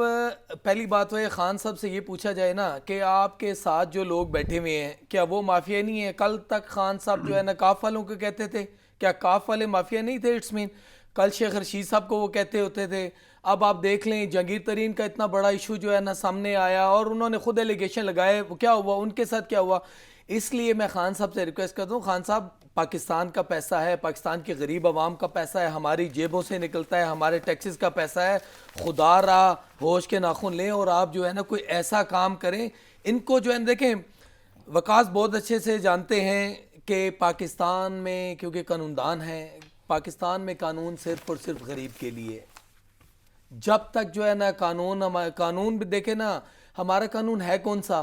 S2: पहली बात तो है, खान साहब से ये पूछा जाए ना कि आपके साथ जो लोग बैठे हुए हैं क्या वो माफिया नहीं है? कल तक खान साहब जो है ना काफ वालों को कहते थे, क्या काफ वाले माफिया नहीं थे? इट्स मीन कल शेख रशीद साहब को वो कहते होते थे। अब आप देख लें, जहांगीर तरीन का इतना बड़ा इशू जो है ना सामने आया और उन्होंने खुद एलिगेशन लगाए, वो क्या हुआ, उनके साथ क्या हुआ? इसलिए मैं खान साहब से रिक्वेस्ट करता हूँ, खान साहब, पाकिस्तान का पैसा है, पाकिस्तान के गरीब आवाम का पैसा है, हमारी जेबों से निकलता है, हमारे टैक्सेस का पैसा है। खुदा रहा होश के नाखून लें और आप जो है ना कोई ऐसा काम करें। इनको जो है ना, देखें, वकास बहुत अच्छे से जानते हैं कि पाकिस्तान में, क्योंकि कानूनदान है, पाकिस्तान में कानून सिर्फ और सिर्फ गरीब के लिए। जब तक जो है ना कानून भी देखे ना, हमारा कानून है कौन सा?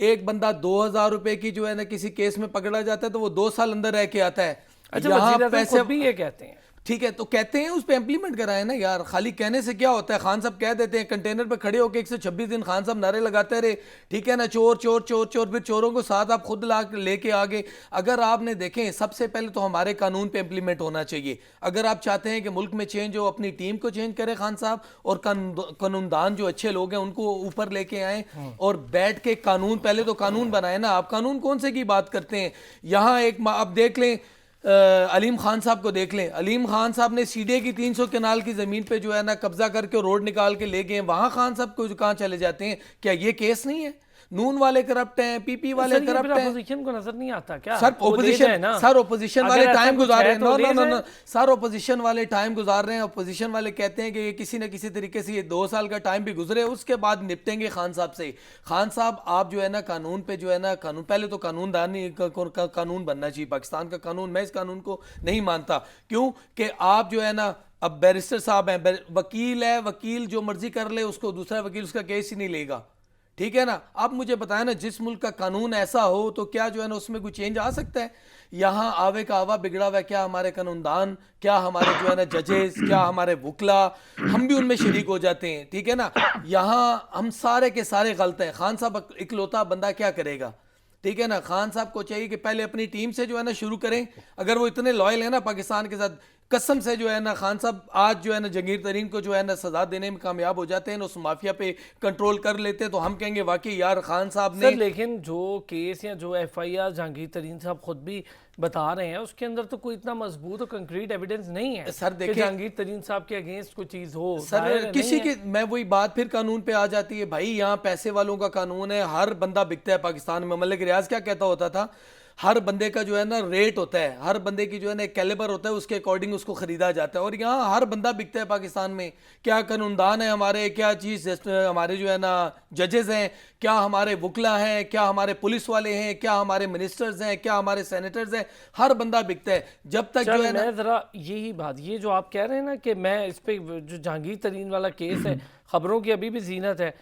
S2: एक बंदा 2000 रुपए की जो है ना किसी केस में पकड़ा जाता है तो वो 2 साल अंदर रह के आता है।
S1: अच्छा,
S2: यहाँ
S1: वज़ीर आज़म
S2: पैसे
S1: खुद भी ये कहते हैं।
S2: ठीक है, तो कहते हैं उस पर इम्प्लीमेंट कराए ना यार, खाली कहने से क्या होता है? खान साहब कह देते हैं, कंटेनर पे खड़े होकर 126 दिन खान साहब नारे लगाते रहे, ठीक है ना, चोर चोर चोर चोर, फिर चोरों को साथ आप खुद ला लेके आगे। अगर आपने देखें, सबसे पहले तो हमारे कानून पे इम्प्लीमेंट होना चाहिए। अगर आप चाहते हैं कि मुल्क में चेंज हो, अपनी टीम को चेंज करें खान साहब, और कानूनदान जो अच्छे लोग हैं उनको ऊपर लेके आए और बैठ के कानून, पहले तो कानून बनाए ना। आप कानून कौन से की बात करते हैं? यहाँ एक आप देख लें, अलीम खान साहब को देख लें। अलीम खान साहब ने सीडे की 300 कनाल की ज़मीन पे जो है ना कब्जा करके रोड निकाल के ले गए। वहाँ खान साहब को कहाँ चले जाते हैं? क्या ये केस नहीं है? नून वाले करप्ट हैं, पीपी वाले करप्ट हैं।
S1: अपोजिशन को नजर नहीं आता क्या?
S2: सर ओपोजिशन वाले टाइम गुजार रहे हैं। नो, सर ओपोजिशन वाले टाइम गुजार रहे हैं। ओपोजिशन वाले कहते हैं कि ये किसी न किसी तरीके से ये 2 साल का टाइम भी गुजरे, उसके बाद निपटेंगे खान साहब से। खान साहब, आप जो है ना कानून पे जो है ना, कानून पहले तो कानून बनना चाहिए पाकिस्तान का कानून। मैं इस कानून को नहीं मानता। क्यों कि आप जो है ना, अब बैरिस्टर साहब हैं, वकील है, वकील जो मर्जी कर ले, उसको दूसरा वकील उसका केस ही नहीं लेगा, ठीक है ना। आप मुझे बताएं ना, जिस मुल्क का कानून ऐसा हो तो क्या जो है ना उसमें कोई चेंज आ सकता है? यहाँ आवे का आवा बिगड़ा हुआ है। क्या हमारे कानूनदान, क्या हमारे जो है ना जजेस, क्या हमारे वकला, हम भी उनमें शरीक हो जाते हैं, ठीक है ना। यहाँ हम सारे के सारे गलत हैं। खान साहब इकलौता बंदा क्या करेगा, ठीक है ना। खान साहब को चाहिए कि पहले अपनी टीम से जो है ना शुरू करें। अगर वो इतने लॉयल है ना पाकिस्तान के साथ, कसम से जो है ना खान साहब आज जो है ना जहांगीर तरीन को जो है ना सजा देने में कामयाब हो जाते हैं ना, उस माफिया पे कंट्रोल कर लेते हैं, तो हम कहेंगे वाकई यार खान साहब ने।
S1: लेकिन जो केस या जो एफआईआर जहांगीर तरीन साहब खुद भी बता रहे हैं, उसके अंदर तो कोई इतना मजबूत और कंक्रीट एविडेंस नहीं है
S2: सर। देखिए,
S1: जहांगीर तरीन साहब के अगेंस्ट कोई चीज हो
S2: सर, किसी के, मैं वही बात फिर कानून पे आ जाती है भाई। यहाँ पैसे वालों का कानून है, हर बंदा बिकता है पाकिस्तान में। मलिक रियाज क्या कहता होता था? हर बंदे का जो है ना रेट होता है, हर बंदे की जो है ना कैलिबर होता है, उसके अकॉर्डिंग उसको खरीदा जाता है। और यहाँ हर बंदा बिकता है पाकिस्तान में। क्या कानूनदान है हमारे, क्या चीज़ हमारे जो है ना जजेस हैं, क्या हमारे वकला हैं, क्या हमारे पुलिस वाले हैं, क्या हमारे मिनिस्टर्स हैं, क्या हमारे सेनेटर्स हैं, हर बंदा बिकता है। जब तक जो है ना,
S1: जरा यही बात, ये जो आप कह रहे हैं ना कि मैं इस पे जो जहांगीर तरीन वाला केस है, खबरों की अभी भी जीनत है।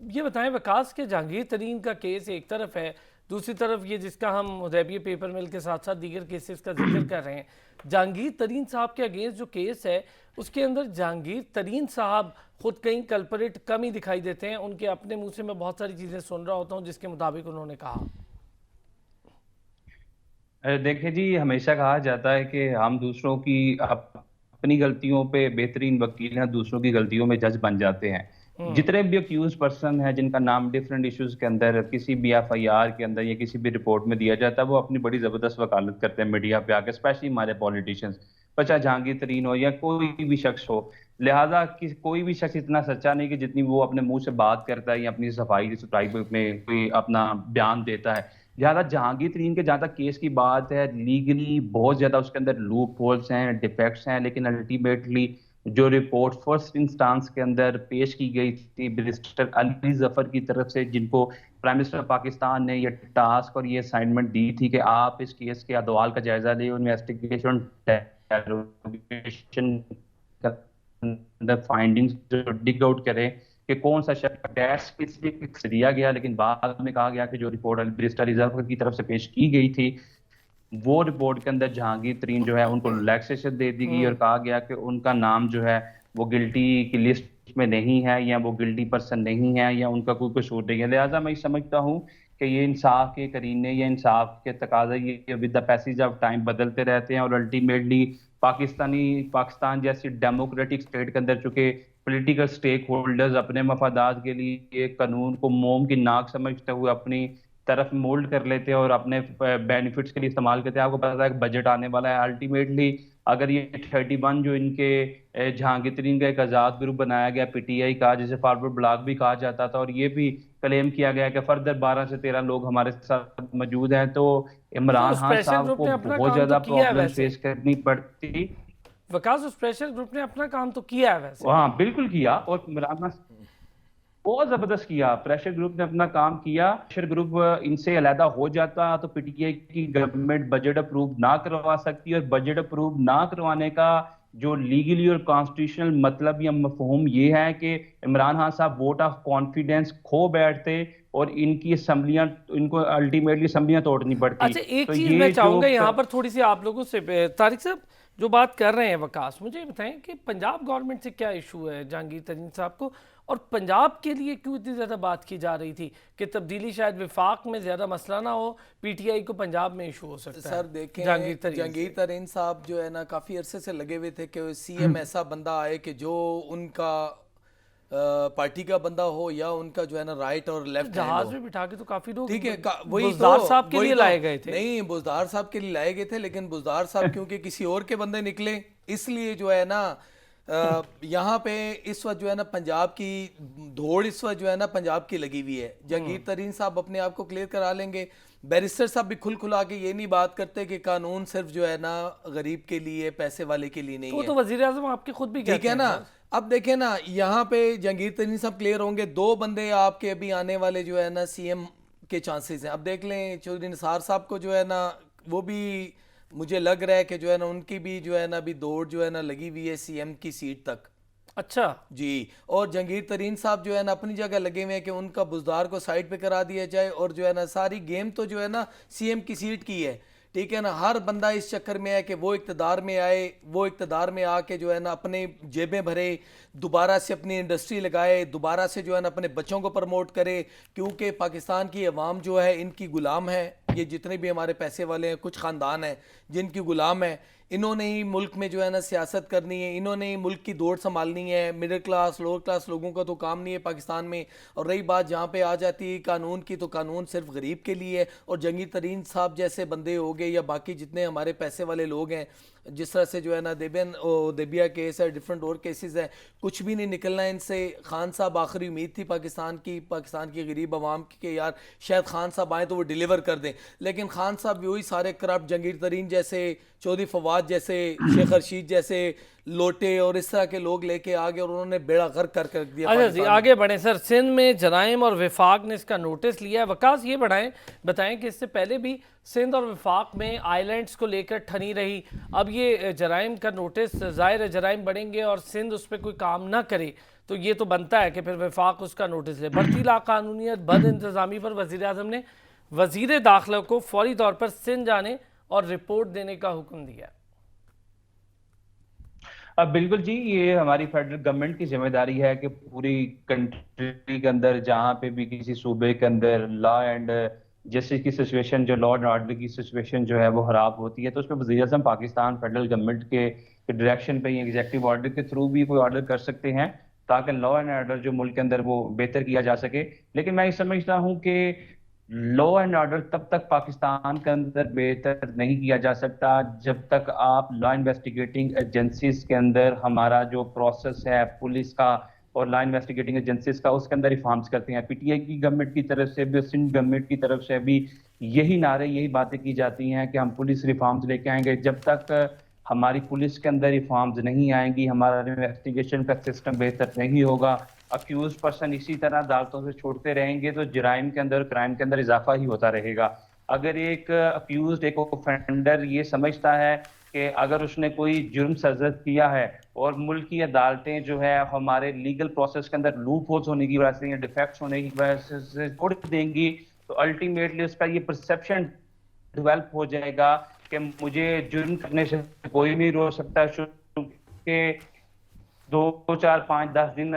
S1: ये बताएं वकास के, जहांगीर तरीन का केस एक तरफ है, दूसरी तरफ ये जिसका हम हुदैबिया पेपर मिल के साथ साथ दीगर केसेस का जिक्र कर रहे हैं, जहांगीर तरीन साहब के अगेंस्ट जो केस है उसके अंदर जहांगीर तरीन साहब खुद कहीं कल्परेट कम ही दिखाई देते हैं। उनके अपने मुंह से मैं बहुत सारी चीज़ें सुन रहा होता हूँ जिसके मुताबिक उन्होंने कहा।
S3: देखिए जी, हमेशा कहा जाता है कि हम दूसरों की अपनी गलतियों पे बेहतरीन वकील हैं, दूसरों की गलतियों में जज बन जाते हैं। जितने भी अक्यूज पर्सन हैं जिनका नाम डिफरेंट इश्यूज के अंदर किसी भी एफआईआर के अंदर या किसी भी रिपोर्ट में दिया जाता है, वो अपनी बड़ी जबरदस्त वकालत करते हैं मीडिया पे आके, स्पेशली हमारे पॉलिटिशियंस, चाहे जहांगीर तरीन हो या कोई भी शख्स हो। लिहाजा कोई भी शख्स इतना सच्चा नहीं कि जितनी वो अपने मुंह से बात करता है या अपनी सफाई सुथराई में कोई अपना बयान देता है। लिहाजा जहांगीर तरीन के जहाँ तक केस की बात है, लीगली बहुत ज्यादा उसके अंदर लूप होल्स हैं, डिफेक्ट्स हैं, लेकिन अल्टीमेटली जो रिपोर्ट फर्स्ट इंस्टांस के अंदर पेश की गई थी बैरिस्टर अली जफर की तरफ से, जिनको प्राइम मिनिस्टर पाकिस्तान ने ये टास्क और ये असाइनमेंट दी थी कि आप इस केस के अहवाल का जायजा लें, इन्वेस्टिगेशन फाइंडिंग्स जो डिग आउट करें कि कौन सा शख्स टेस्ट स्पेसिफिक दिया गया, लेकिन बाद में कहा गया कि जो रिपोर्ट बैरिस्टर अली जफर की तरफ से पेश की गई थी, वो रिपोर्ट के अंदर जहांगीर तरीन जो है उनको रिलैक्सेशन दे दी गई और कहा गया कि उनका नाम जो है वो गिल्टी की लिस्ट में नहीं है या वो गिल्टी पर्सन नहीं है या उनका कोई कसूर नहीं है। लिहाजा मैं समझता हूँ कि ये इंसाफ के करीने या इंसाफ के तकाज़े ये with the passage of time बदलते रहते हैं और अल्टीमेटली पाकिस्तान जैसी डेमोक्रेटिक स्टेट के अंदर चूंकि पॉलिटिकल स्टेक होल्डर्स अपने मफादात के लिए कानून को मोम की नाक समझते हुए अपनी तरफ मोल्ड कर लेते हैं और अपने बेनिफिट्स के लिए इस्तेमाल करते हैं। आपको पता है कि बजट आने वाला है, अल्टीमेटली अगर ये 31 जो इनके जहांगीर तरीन का एक आज़ाद ग्रुप बनाया गया पीटीआई का, जिसे फॉरवर्ड ब्लॉक भी कहा जाता था, और ये भी क्लेम किया गया कि फर्दर 12 से 13 लोग हमारे साथ मौजूद हैं, तो इमरान खान साहब को बहुत ज्यादा प्रॉब्लम फेस करनी पड़ती।
S1: वकास, उस प्रेशर ग्रुप ने अपना काम तो किया है वैसे।
S3: हाँ बिल्कुल किया, और इमरान खान बहुत जबरदस्त किया। प्रेशर ग्रुप ने अपना काम किया। प्रेशर ग्रुप इनसे अलहदा हो जाता तो पीटीआई की गवर्नमेंट बजट अप्रूव ना करवा सकती, और बजट अप्रूव ना करवाने का जो लीगली और कॉन्स्टिट्यूशनल मतलब या मफहूम ये है कि इमरान खान साहब वोट ऑफ कॉन्फिडेंस खो बैठते और इनकी असम्बलियां, इनको अल्टीमेटली असम्बलियां तोड़नी पड़ती।
S1: अच्छा, एक चीज मैं चाहूंगा यहाँ पर थोड़ी सी आप लोगों से, तारिक साहब जो बात कर रहे हैं वकास, मुझे बताएं कि पंजाब गवर्नमेंट से क्या इशू है जहांगीर तरीन साहब को, और पंजाब के लिए क्यों इतनी ज़्यादा बात की जा रही थी कि तब्दीली शायद विफाक में ज़्यादा मसला ना हो, पीटीआई को पंजाब में इशू हो सकता है।
S2: सर देखें, जहांगीर तरीन साहब जो है ना काफ़ी अरसे से लगे हुए थे कि सीएम ऐसा बंदा आए कि जो उनका पार्टी का बंदा हो या उनका जो है ना राइट और लेफ्ट
S1: जहाज में बिठा के तो काफी लोग,
S2: ठीक है, वही
S1: बुज़दार साहब के लिए लाए गए थे।
S2: नहीं, बुज़दार साहब के लिए लाए गए थे, लेकिन बुज़दार साहब क्योंकि किसी और के बंदे निकले, इसलिए जो है ना यहाँ पे इस वक्त जो है ना पंजाब की धोड़ इस वक्त जो है ना पंजाब की लगी हुई है। जहांगीर तरीन साहब अपने आप को क्लियर करा लेंगे। बैरिस्टर साहब भी खुला के ये नहीं बात करते कि कानून सिर्फ जो है ना गरीब के लिए, पैसे वाले के लिए नहीं है।
S1: तो वजीर आजम आपके खुद भी
S2: ठीक है ना। अब देखें ना, यहाँ पे जहांगीर तरीन साहब क्लियर होंगे। 2 बंदे आपके अभी आने वाले जो है ना सीएम के चांसेस हैं। अब देख लें चौधरी निसार साहब को जो है ना, वो भी मुझे लग रहा है कि जो है ना उनकी भी जो है ना अभी दौड़ जो है ना लगी हुई है सीएम की सीट तक।
S1: अच्छा
S2: जी, और जहांगीर तरीन साहब जो है ना अपनी जगह लगे हुए हैं कि उनका बुज़दार को साइड पे करा दिया जाए, और जो है ना सारी गेम तो जो है ना सीएम की सीट की है। ठीक है ना, हर बंदा इस चक्कर में है कि वो इक़्तिदार में आए, वो इक़्तिदार में आके जो है ना अपने जेबें भरे, दोबारा से अपनी इंडस्ट्री लगाए, दोबारा से जो है ना अपने बच्चों को प्रमोट करे, क्योंकि पाकिस्तान की अवाम जो है इनकी गुलाम है। ये जितने भी हमारे पैसे वाले हैं, कुछ ख़ानदान हैं जिनकी गुलाम है, इन्होंने ही मुल्क में जो है ना सियासत करनी है, इन्होंने ही मुल्क की दौड़ संभालनी है। मिडिल क्लास, लोअर क्लास लोगों का तो काम नहीं है पाकिस्तान में। और रही बात जहाँ पे आ जाती है कानून की, तो कानून सिर्फ गरीब के लिए है। और जहांगीर तरीन साहब जैसे बंदे हो गए या बाकी जितने हमारे पैसे वाले लोग हैं, जिस तरह से जो है ना देबिया केस है, डिफरेंट और केसेस है, कुछ भी नहीं निकलना है इनसे। खान साहब आखिरी उम्मीद थी पाकिस्तान की गरीब आवाम की कि यार शायद खान साहब आए तो वो डिलीवर कर दें, लेकिन खान साहब भी वही सारे करप्ट, जहांगीर तरीन जैसे, चौधरी फवाद जैसे, शेख रशीद जैसे लोटे और इस तरह के लोग लेके आ गए और उन्होंने बेड़ा गर्क कर दिया।
S1: अच्छा जी, आगे बढ़े सर। सिंध में जराइम और विफाक ने इसका नोटिस लिया है। वकास ये बताएं कि इससे पहले भी सिंध और विफाक में आइलैंड्स को लेकर ठनी रही। अब ये जराइम का नोटिस, ज़ाहिर है जराइम बढ़ेंगे और सिंध उस पर कोई काम ना करे तो ये तो बनता है कि फिर विफाक उसका नोटिस ले। बढ़ती लाकानूनियत, बद इंतज़ामी पर वज़ीर आज़म ने वज़ीर दाखिला को फौरी तौर पर सिंध जाने और रिपोर्ट देने का हुक्म दिया।
S3: अब बिल्कुल जी, ये हमारी फेडरल गवर्नमेंट की जिम्मेदारी है कि पूरी कंट्री के अंदर जहाँ पे भी किसी सूबे के अंदर लॉ एंड जस्टिस की सिचुएशन, जो लॉ एंड ऑर्डर की सिचुएशन जो है वो खराब होती है, तो उसमें वज़ीर आज़म पाकिस्तान फेडरल गवर्नमेंट के डायरेक्शन पे एग्जीक्यूटिव ऑर्डर के थ्रू भी कोई ऑर्डर कर सकते हैं ताकि लॉ एंड ऑर्डर जो मुल्क के अंदर वो बेहतर किया जा सके। लेकिन मैं ये समझता हूँ कि लॉ एंड ऑर्डर तब तक पाकिस्तान के अंदर बेहतर नहीं किया जा सकता जब तक आप लॉ इन्वेस्टिगेटिंग एजेंसीज के अंदर हमारा जो प्रोसेस है पुलिस का और लॉ इन्वेस्टिगेटिंग एजेंसीज का उसके अंदर रिफॉर्म्स करते हैं। पीटीआई की गवर्नमेंट की तरफ से भी और सिंध गवर्नमेंट की तरफ से भी यही नारे यही बातें की जाती हैं कि हम पुलिस रिफॉर्म्स लेके आएंगे। जब तक हमारी पुलिस के अंदर रिफॉर्म्स नहीं आएंगी, हमारा इन्वेस्टिगेशन का सिस्टम बेहतर नहीं होगा, अक्यूज पर्सन इसी तरह अदालतों से छोड़ते रहेंगे तो जराइम के अंदर क्राइम के अंदर इजाफा ही होता रहेगा। अगर एक अक्यूज एक ऑफेंडर ये समझता है कि अगर उसने कोई जुर्म सर्जत किया है और मुल्क की अदालतें जो है हमारे लीगल प्रोसेस के अंदर लूप होल्स होने की वजह से या डिफेक्ट्स होने की वजह से छोड़ देंगी तो अल्टीमेटली उसका ये परसेप्शन डेवलप हो जाएगा कि मुझे जुर्म करने से कोई नहीं रोक सकता। के 2, 4, 5, 10 दिन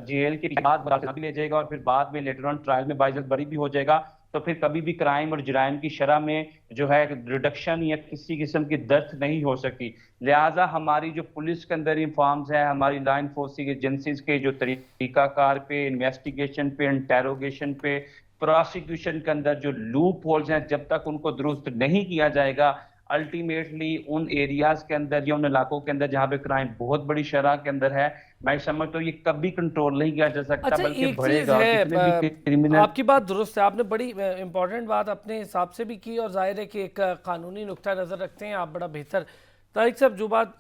S3: जेल के बाद भी ले जाएगा और फिर बाद में लेटर ऑन ट्रायल में बाइज्जत बरी भी हो जाएगा, तो फिर कभी भी क्राइम और जराइम की शरह में जो है रिडक्शन या किसी किस्म की दर्द नहीं हो सकती। लिहाजा हमारी जो पुलिस के अंदर रिफॉर्म्स है, हमारी लॉ इन्फोर्सिंग एजेंसीज के जो तरीकाकार पे, इन्वेस्टिगेशन पे, इंटेरोगेशन पे, प्रोसिक्यूशन के अंदर जो लूप होल्स हैं, जब तक उनको दुरुस्त नहीं किया जाएगा अल्टीमेटली उन एरियाज के अंदर या उन इलाकों के अंदर जहां पे क्राइम बहुत बड़ी शरह के अंदर है, मैं समझता हूँ ये कभी कंट्रोल नहीं किया जा सकता।
S1: अच्छा,
S3: बल्कि
S1: एक चीज
S3: बढ़ेगा।
S1: है,
S3: क्रिमिनल
S1: आपकी बात दुरुस्त है, आपने बड़ी इंपॉर्टेंट बात अपने हिसाब से भी की और जाहिर है कि एक कानूनी नुक्ता नज़र रखते हैं आप बड़ा बेहतर। तारिक साहब जो बात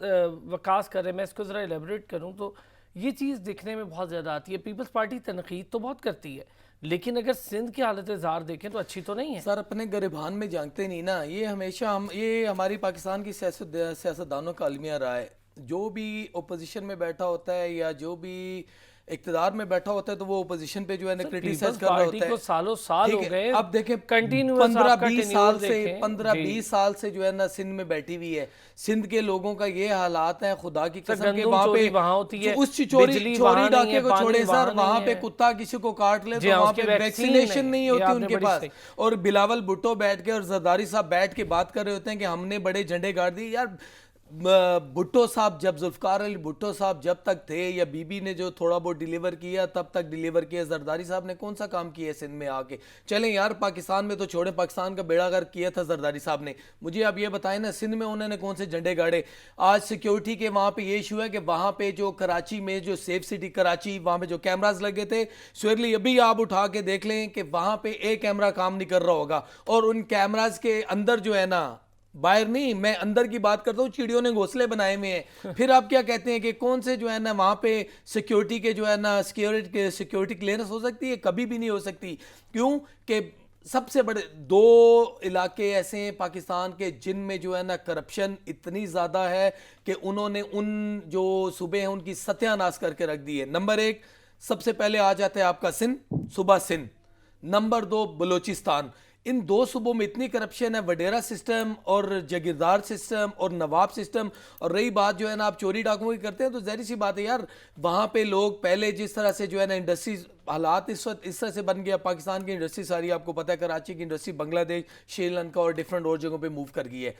S1: वकास कर रहे हैं मैं इसको ज़रा एलेबरेट करूँ तो ये चीज़ दिखने में बहुत ज़्यादा आती है। पीपल्स पार्टी तनकीद तो बहुत करती है लेकिन अगर सिंध की हालत ज़ार देखें तो अच्छी तो नहीं है।
S2: सर अपने गरिबान में जानते नहीं ना, ये हमेशा ये हमारी पाकिस्तान की सियासतदानों का अलमिया रहा है। जो भी ओपोजिशन में बैठा होता है या जो भी इक्तदार में बैठा होता है तो वो ओपोजिशन पे जो है ना क्रिटिसाइज कर रहा होता है।
S1: सालों साल हो गए,
S2: अब देखें
S1: कंटिन्यूअस
S2: 15-20 साल से जो है ना सिंध में बैठी हुई है। सिंध के लोगों का ये हालात है खुदा की कसम के वहाँ पे
S1: होती है,
S2: उस चोरी डाके को छोड़े सर, वहाँ पे कुत्ता किसी को काट ले तो वहाँ पे वैक्सीनेशन नहीं होती उनके पास। और बिलावल भुट्टो बैठ के और जरदारी साहब बैठ के बात कर रहे होते हैं कि हमने बड़े झंडे गाड़ दिए। यार भुट्टो साहब जब जुल्फकार अली भुट्टो साहब जब तक थे या बीबी ने जो थोड़ा बहुत डिलीवर किया तब तक डिलीवर किया, जरदारी साहब ने कौन सा काम किया है सिंध में आके? चलें यार पाकिस्तान में तो छोड़े, पाकिस्तान का बेड़ा गर्क किया था जरदारी साहब ने। मुझे अब ये बताएं ना सिंध में उन्होंने कौन से झंडे गाड़े? आज सिक्योरिटी के वहाँ पे ये इशू है कि वहाँ पे जो कराची में जो सेफ सिटी कराची वहाँ पे जो कैमराज लगे थे, स्वेरली अभी आप उठा के देख लें कि वहाँ पे एक कैमरा काम नहीं कर रहा होगा। और उन कैमराज के अंदर जो है ना, बाहर नहीं, मैं अंदर की बात करता हूँ, चिड़ियों ने घोंसले बनाए हुए हैं। फिर आप क्या कहते हैं कि कौन से जो है ना वहाँ पे सिक्योरिटी के जो है ना सिक्योरिटी क्लियरेंस हो सकती है? कभी भी नहीं हो सकती। क्यों कि सबसे बड़े 2 इलाके ऐसे हैं पाकिस्तान के जिनमें जो है ना करप्शन इतनी ज़्यादा है कि उन्होंने उन जो सूबे हैं उनकी सत्यानाश करके रख दी है। नंबर 1 सबसे पहले आ जाता है आपका सिंध, सूबा सिंध। नंबर 2 बलोचिस्तान। इन 2 सूबों में इतनी करप्शन है, वडेरा सिस्टम और जागीरदार सिस्टम और नवाब सिस्टम। और रही बात जो है ना आप चोरी डाकुओं की करते हैं तो ज़ाहिर सी बात है यार, वहाँ पे लोग पहले जिस तरह से जो है ना इंडस्ट्रीज हालात इस वक्त इस तरह से बन गया, पाकिस्तान की इंडस्ट्री सारी आपको पता है, कराची की इंडस्ट्री बांग्लादेश, श्रीलंका और डिफरेंट और जगहों पर मूव कर गई है।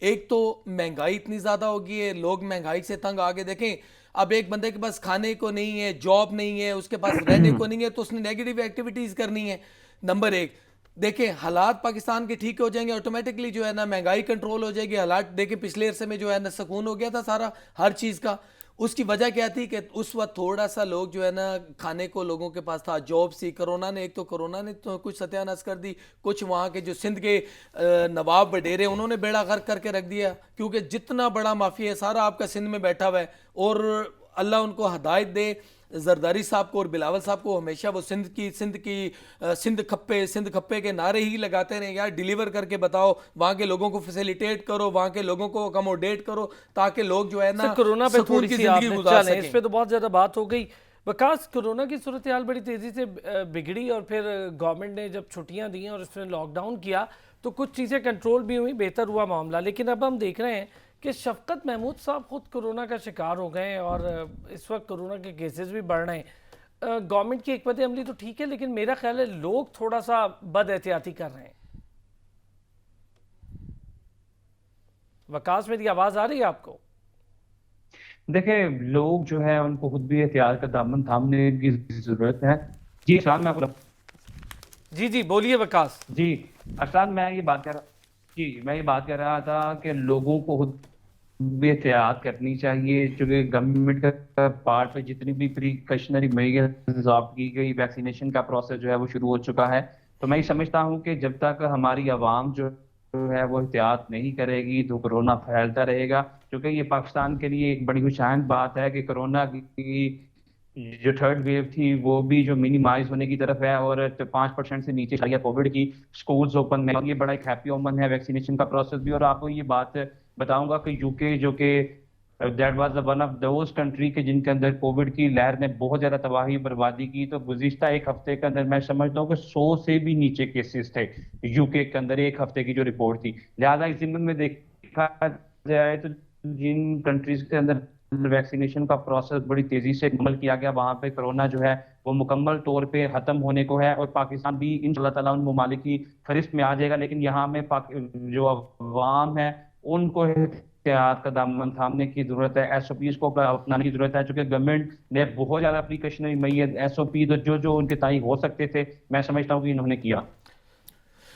S2: एक तो महंगाई इतनी ज़्यादा हो गई है, लोग महंगाई से तंग आगे। देखें अब एक बंदे के पास खाने को नहीं है, जॉब नहीं है, उसके पास रहने को नहीं है, तो उसने नेगेटिव एक्टिविटीज़ करनी है। नंबर 1 देखें हालात पाकिस्तान के ठीक हो जाएंगे, ऑटोमेटिकली जो है ना महंगाई कंट्रोल हो जाएगी। हालात देखें पिछले अरसे में जो है ना सुकून हो गया था सारा हर चीज़ का। उसकी वजह क्या थी कि उस वक्त थोड़ा सा लोग जो है ना खाने को लोगों के पास था, जॉब सी। कोरोना ने तो कुछ सत्यानाश कर दी, कुछ वहाँ के जो सिंध के नवाब वडेरे उन्होंने बेड़ा गर्क करके रख दिया, क्योंकि जितना बड़ा माफिया है सारा आपका सिंध में बैठा हुआ है। और अल्लाह उनको हदायत दे जरदारी साहब को और बिलावल साहब को, हमेशा वो सिंध खप्पे के नारे ही लगाते रहे। यार डिलीवर करके बताओ, वहाँ के लोगों को फैसिलिटेट करो, वहाँ के लोगों को अकोमोडेट करो ताकि लोग जो है ना
S1: कोरोना पे थोड़ी सी आपने
S2: गुजार सकें।
S1: इस पे तो बहुत ज़्यादा बात हो गई। वकास, कोरोना की सूरत हाल बड़ी तेज़ी से बिगड़ी और फिर गवर्नमेंट ने जब छुट्टियाँ दी और उसने लॉकडाउन किया तो कुछ चीज़ें कंट्रोल भी हुई, बेहतर हुआ मामला। लेकिन अब हम देख रहे हैं कि शफकत महमूद साहब खुद कोरोना का शिकार हो गए हैं और इस वक्त कोरोना के केसेस भी बढ़ रहे हैं। गवर्नमेंट की हिकमत अमली तो ठीक है लेकिन मेरा ख्याल है लोग थोड़ा सा बद एहतियाती कर रहे हैं। वकास, मेरी आवाज़ आ रही है आपको?
S3: देखिए, लोग जो है उनको खुद भी एहतियात का दामन थामने की जरूरत है। जी सलाम, मैं आपको
S1: जी जी बोलिए वकास।
S3: जी अरसान, मैं ये बात कर रहा था कि लोगों को खुद भी एहतियात करनी चाहिए, क्योंकि गवर्नमेंट का पार्ट में जितनी भी प्रिकॉशनरी मेजर्स अडॉप्ट की गई, वैक्सीनेशन का प्रोसेस जो है वो शुरू हो चुका है। तो मैं ये समझता हूँ कि जब तक हमारी आवाम जो है वो एहतियात नहीं करेगी तो कोरोना फैलता रहेगा। क्योंकि ये पाकिस्तान के लिए एक बड़ी खुशहाल बात है कि कोरोना की जो थर्ड वेव थी वो भी जो मिनिमाइज होने की तरफ है, और 5% से नीचे चली है कोविड की। स्कूल्स ओपन है और ये बड़ा एक हैप्पी ओमन है वैक्सीनेशन का प्रोसेस भी। और आपको ये बात बताऊंगा कि यूके जो कि that was one of those country के जिनके अंदर कोविड की लहर ने बहुत ज्यादा तबाही बर्बादी की, तो गुज़िश्ता एक हफ्ते के अंदर मैं समझता हूँ कि 100 से भी नीचे केसेस थे यूके के अंदर एक हफ्ते की जो रिपोर्ट थी। लिहाजा इस जिम्मे में देखा जाए तो जिन कंट्रीज के अंदर वैक्सीनेशन का प्रोसेस बड़ी तेजी से मुकम्मल किया गया, वहां पे कोरोना जो है वो मुकम्मल तौर पे खत्म होने को है, और पाकिस्तान भी इंशाल्लाह ताला उन ममालिक की फहरिस्त में आ जाएगा। लेकिन यहाँ में जो अवाम है उनको एहतियात का दामन थामने की जरूरत है, एसओपीज को अपनाने की जरूरत है, क्योंकि गवर्नमेंट ने बहुत ज्यादा प्रिकॉशनरी मैयत एसओपी तो जो उनके ताई हो सकते थे, मैं समझता हूँ कि इन्होंने किया।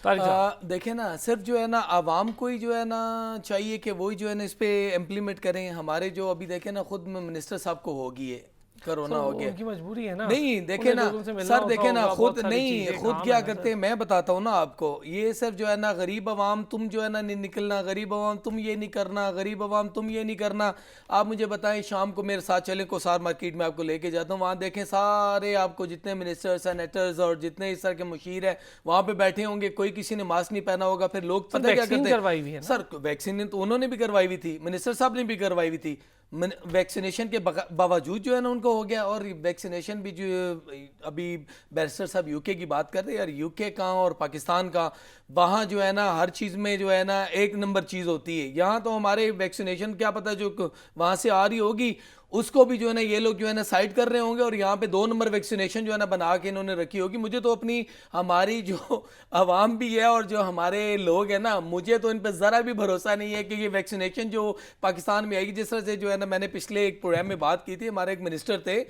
S1: तारिक साहब।
S2: देखें ना, सिर्फ जो है ना आवाम को ही जो है ना चाहिए कि वही जो है ना इस पे इम्प्लीमेंट करें। हमारे जो अभी देखें ना खुद में मिनिस्टर साहब को होगी है, कोरोना
S1: सर,
S2: हो
S1: वो
S2: गया।
S1: उनकी मजबूरी है ना,
S2: नहीं देखे
S1: उन्हें
S2: ना
S1: लोगों से मिलना
S2: सर,
S1: होता
S2: देखे ना
S1: होगा,
S2: खुद
S1: बहुत सारी
S2: नहीं,
S1: चीजें
S2: खुद
S1: काम
S2: क्या
S1: है ना
S2: करते हैं
S1: सर।
S2: मैं बताता हूँ ना आपको। ये सिर्फ जो है ना गरीब आवाम तुम जो है ना नहीं निकलना, गरीब आवाम तुम ये नहीं करना, गरीब आवाम तुम ये नहीं करना। आप मुझे बताएं, शाम को मेरे साथ चले कोसार मार्केट में, आपको लेके जाता हूँ। वहाँ देखें सारे आपको जितने मिनिस्टर सेनेटर्स और जितने इस तरह के मुशीर हैं वहाँ पे बैठे होंगे, कोई किसी ने मास्क नहीं पहना होगा। फिर लोग
S1: सर,
S2: पता है क्या
S1: वैक्सीन
S2: करते हैं
S1: करवाई हुई है ना।
S2: सर, वैक्सीन तो उन्होंने भी करवाई हुई थी, मिनिस्टर साहब ने भी करवाई हुई थी। वैक्सीनेशन के बावजूद जो है ना उनको हो गया। और वैक्सीनेशन भी जो अभी बैरिस्टर साहब यूके की बात कर रहे हैं, यार यूके का और पाकिस्तान का, वहाँ जो है ना हर चीज़ में जो है ना एक नंबर चीज़ होती है। यहाँ तो हमारे वैक्सीनेशन क्या पता जो वहाँ से आ रही होगी उसको भी जो है ना ये लोग जो है ना साइड कर रहे होंगे, और यहाँ पे 2 नंबर वैक्सीनेशन जो है ना बना के इन्होंने रखी होगी। मुझे तो अपनी हमारी जो आवाम भी है और जो हमारे लोग हैं ना, मुझे तो इन पर ज़रा भी भरोसा नहीं है कि ये वैक्सीनेशन जो पाकिस्तान में आएगी। जिस तरह से जो है ना मैंने पिछले एक प्रोग्राम में बात की थी, हमारे एक मिनिस्टर थे,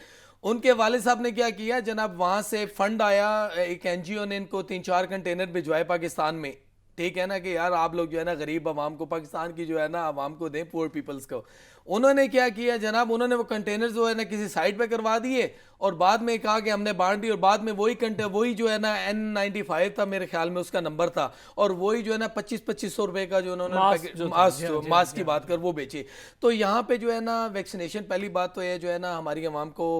S2: उनके वालिद साहब ने क्या किया जनाब, वहाँ से फंड आया, एक एनजीओ ने इनको 3-4 कंटेनर भिजवाए पाकिस्तान में। ठीक है ना कि यार आप लोग जो है ना गरीब आवाम को, पाकिस्तान की जो है ना आवाम को दें, पुअर पीपल्स को। उन्होंने क्या किया जनाब, उन्होंने वो कंटेनर जो है ना किसी साइड पे करवा दिए, और बाद में कहा कि हमने बांट दी, और बाद में वही जो है ना N95 था मेरे ख्याल में उसका नंबर था, और वही जो है ना 2500 रुपए का जो उन्होंने
S1: मास्क जो था, जी हाँ, जी हाँ,
S2: मास्क
S1: जी
S2: की
S1: हाँ।
S2: बात कर वो बेचे। तो यहाँ पे जो है ना वैक्सीनेशन, पहली बात तो ये जो है ना हमारी आवाम को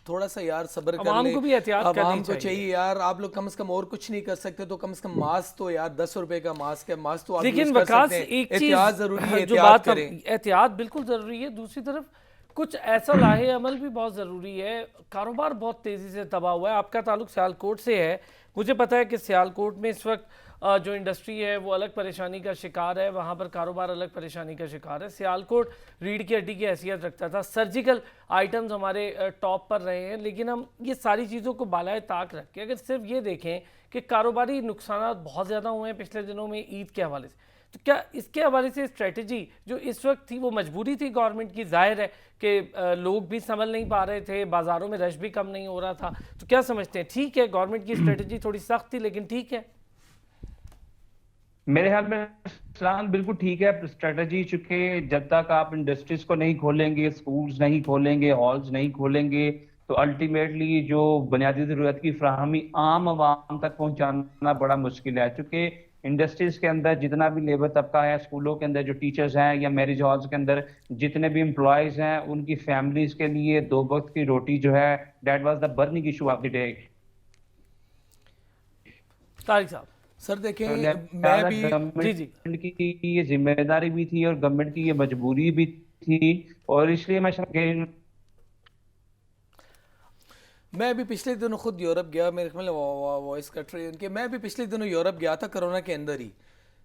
S2: थोड़ा सा यार सब्र कर
S1: आवाम
S2: ले।
S1: को भी एहतियात करनी
S2: आवाम को
S1: चाहिए।
S2: चाहिए यार, आप लोग कम से कम और कुछ नहीं कर सकते तो कम से कम मास्क तो यार 10 रुपए का मास्क है, मास्क तो आप यूज
S1: लेकिन
S2: कर
S1: वकास,
S2: सकते हैं।
S1: एक
S2: एहतियात
S1: चीज
S2: जरूरी है,
S1: जो
S2: एहतियात
S1: बात
S2: करें।
S1: एहतियात बिल्कुल जरूरी है, दूसरी तरफ कुछ ऐसा लाहे अमल भी बहुत ज़रूरी है। कारोबार बहुत तेज़ी से तबाह हुआ है। आपका ताल्लुक सियालकोट से है, मुझे पता है कि सियालकोट में इस वक्त जो इंडस्ट्री है वो अलग परेशानी का शिकार है, वहाँ पर कारोबार अलग परेशानी का शिकार है। सियालकोट रीढ़ की हड्डी की हैसियत रखता था, सर्जिकल आइटम्स हमारे टॉप पर रहे हैं, लेकिन हम ये सारी चीज़ों को बालाए ताक रख के अगर सिर्फ ये देखें कि कारोबारी नुकसान बहुत ज़्यादा हुए हैं पिछले दिनों में ईद के हवाले से, तो क्या इसके हवाले से स्ट्रेटजी जो इस वक्त थी वो मजबूरी थी गवर्नमेंट की? जाहिर है कि लोग भी संभल नहीं पा रहे थे, बाजारों में रश भी कम नहीं हो रहा था, तो क्या समझते हैं ठीक है गवर्नमेंट की स्ट्रेटजी थोड़ी सख्त थी लेकिन ठीक है?
S3: मेरे ख्याल में इस्लाम बिल्कुल ठीक है स्ट्रेटजी, चूंकि जब तक आप इंडस्ट्रीज को नहीं खोलेंगे, स्कूल्स नहीं खोलेंगे, हॉल्स नहीं खोलेंगे, तो अल्टीमेटली जो बुनियादी जरूरत की फराहमी आम आवाम तक पहुंचाना बड़ा मुश्किल है। चूंकि इंडस्ट्रीज के अंदर जितना भी लेबर तबका है, स्कूलों के अंदर जो टीचर्स हैं, या मैरिज हॉल्स के अंदर जितने भी एम्प्लॉयज हैं, उनकी फैमिलीज के लिए 2 वक्त की रोटी जो है, that was the burning issue of the day.
S2: Sir
S1: Tariq साहब।
S2: देखें,
S3: तो
S2: मैं भी
S1: जी जी
S3: गवर्नमेंट की ये जिम्मेदारी भी थी और गवर्नमेंट की ये मजबूरी भी थी, और इसलिए
S2: मैं अभी पिछले दिनों खुद यूरोप गया, मेरे ख्याल में वॉइस कट रही है उनके। मैं अभी पिछले दिनों यूरोप गया था कोरोना के अंदर ही।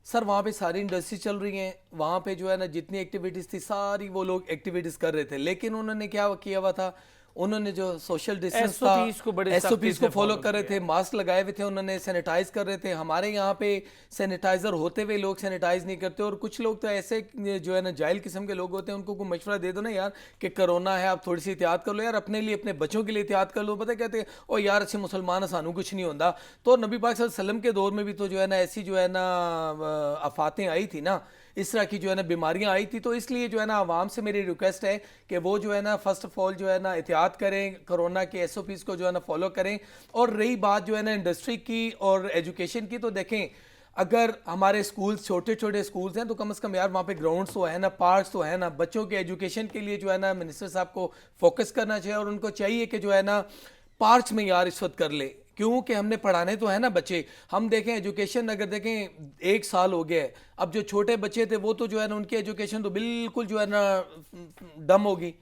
S2: सर वहाँ पे सारी इंडस्ट्री चल रही हैं, वहाँ पे जो है ना जितनी एक्टिविटीज़ थी सारी वो लोग एक्टिविटीज़ कर रहे थे, लेकिन उन्होंने क्या किया हुआ था, उन्होंने जो सोशल डिस्टेंस था,
S1: SOPs को बड़े सख्ती
S2: SOPs
S1: से
S2: को फॉलो
S1: follow
S2: कर रहे थे,
S1: किया।
S2: मास्क लगाए हुए थे, उन्होंने सैनिटाइज कर रहे थे। हमारे यहाँ पे सैनिटाइजर होते हुए लोग सैनिटाइज नहीं करते, और कुछ लोग तो ऐसे जो है ना जाहिल किस्म के लोग होते हैं, उनको कोई मशवरा दे दो ना यार कि कोरोना है, आप थोड़ी सी एहतियात कर लो यार, अपने लिए अपने बच्चों के लिए एहतियात कर लो। पता है कहते हैं ओ यार अच्छे मुसलमान है, सानू कुछ नहीं होता। तो नबी पाक सल्लल्लाहु अलैहि वसल्लम के दौर में भी तो जो है ना ऐसी जो है ना आफातें आई थी ना, इस तरह की जो है ना बीमारियां आई थी। तो इसलिए जो है ना आवाम से मेरी रिक्वेस्ट है कि वो जो है ना फर्स्ट ऑफ ऑल जो है ना एहतियात करें, कोरोना के SOPs को जो है ना फॉलो करें। और रही बात जो है ना इंडस्ट्री की और एजुकेशन की, तो देखें अगर हमारे स्कूल्स छोटे छोटे स्कूल्स हैं तो कम से कम यार वहाँ पे ग्राउंड्स तो है ना, पार्क्स तो है ना, बच्चों के एजुकेशन के लिए जो है ना मिनिस्टर साहब को फोकस करना चाहिए। और उनको चाहिए कि जो है ना पार्क्स में यार इस वक्त कर ले, क्योंकि हमने पढ़ाने तो है ना बच्चे। हम देखें एजुकेशन, अगर देखें 1 साल हो गया है, अब जो छोटे बच्चे थे वो तो जो है ना उनकी एजुकेशन तो बिल्कुल जो है ना डम होगी।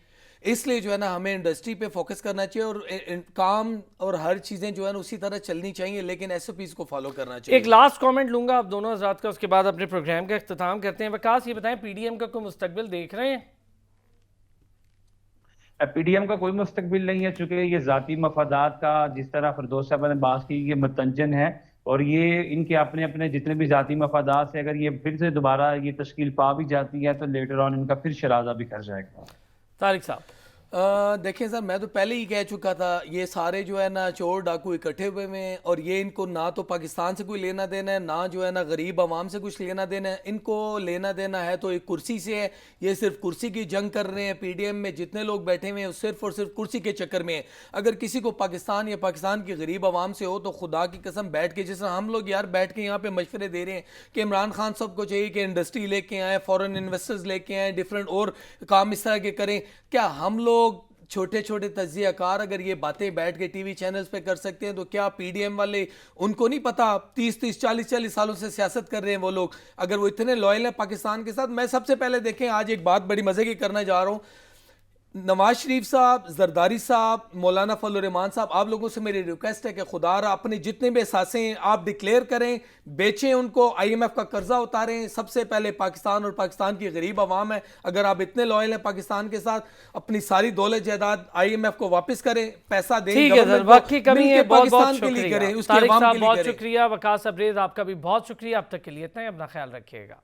S2: इसलिए जो है ना हमें इंडस्ट्री पे फोकस करना चाहिए, और काम और हर चीज़ें जो है ना उसी तरह चलनी चाहिए, लेकिन SOPs को फॉलो करना चाहिए।
S1: एक लास्ट कमेंट लूंगा आप दोनों हजरात का, उसके बाद अपने प्रोग्राम का इख्तिताम करते हैं। वकास, ये बताएं PDM का कोई मुस्तकबिल देख रहे हैं?
S3: PDM का कोई मुस्तकबिल नहीं है, चूंकि ये जाती मफादात का, जिस तरह फिरदौस साहब ने बात की, ये मुतंजन है। और ये इनके अपने अपने जितने भी जाती मफादात से अगर ये फिर से दोबारा ये तश्कील पा भी जाती है तो लेटर ऑन इनका फिर शराजा भी कर जाएगा।
S1: तारिक साहब।
S2: देखें सर, मैं तो पहले ही कह चुका था, ये सारे जो है ना चोर डाकू इकट्ठे हुए हैं, और ये इनको ना तो पाकिस्तान से कोई लेना देना है, ना जो है ना गरीब आवाम से कुछ लेना देना है। इनको लेना देना है तो एक कुर्सी से है। ये सिर्फ कुर्सी की जंग कर रहे हैं। PDM में जितने लोग बैठे हुए हैं सिर्फ और सिर्फ कुर्सी के चक्कर में है। अगर किसी को पाकिस्तान या पाकिस्तान की गरीब आवाम से हो तो खुदा की कसम बैठ के, जिस तरह हम लोग यार बैठ के यहाँ पे मशवरे दे रहे हैं कि इमरान खान साहब को चाहिए कि इंडस्ट्री लेके आए, फॉरेन इन्वेस्टर्स लेके आए, डिफरेंट और काम इस तरह के करें। क्या हम लोग छोटे छोटे तज्जियाकार अगर ये बातें बैठ के TV चैनल्स पे कर सकते हैं, तो क्या PDM वाले, उनको नहीं पता 30-30 40-40 सालों से सियासत कर रहे हैं वो लोग, अगर वो इतने लॉयल हैं पाकिस्तान के साथ। मैं सबसे पहले देखें, आज एक बात बड़ी मजे की करना जा रहा हूँ। नवाज शरीफ साहब, जरदारी साहब, मौलाना फजल रहमान साहब, आप लोगों से मेरी रिक्वेस्ट है कि खुदारा अपने जितने भी असासे हैं आप डिक्लेयर करें, बेचें उनको, IMF का कर्जा उतारें। सबसे पहले पाकिस्तान और पाकिस्तान की गरीब आवाम है, अगर आप इतने लॉयल हैं पाकिस्तान के साथ, अपनी सारी दौलत जायदाद IMF को वापस करें, पैसा दें,
S1: ठीक है सर, वक्त की कमी है, बहुत बहुत
S2: पाकिस्तान के लिए करें,
S1: शुक्रिया
S2: उसके
S1: तारिक
S2: अवाम
S1: साहब,
S2: के लिए
S1: बहुत
S2: करें।
S1: शुक्रिया। वकास अब्रेज, आपका भी बहुत शुक्रिया। अब तक के लिए इतना ही, अपना ख्याल रखिएगा।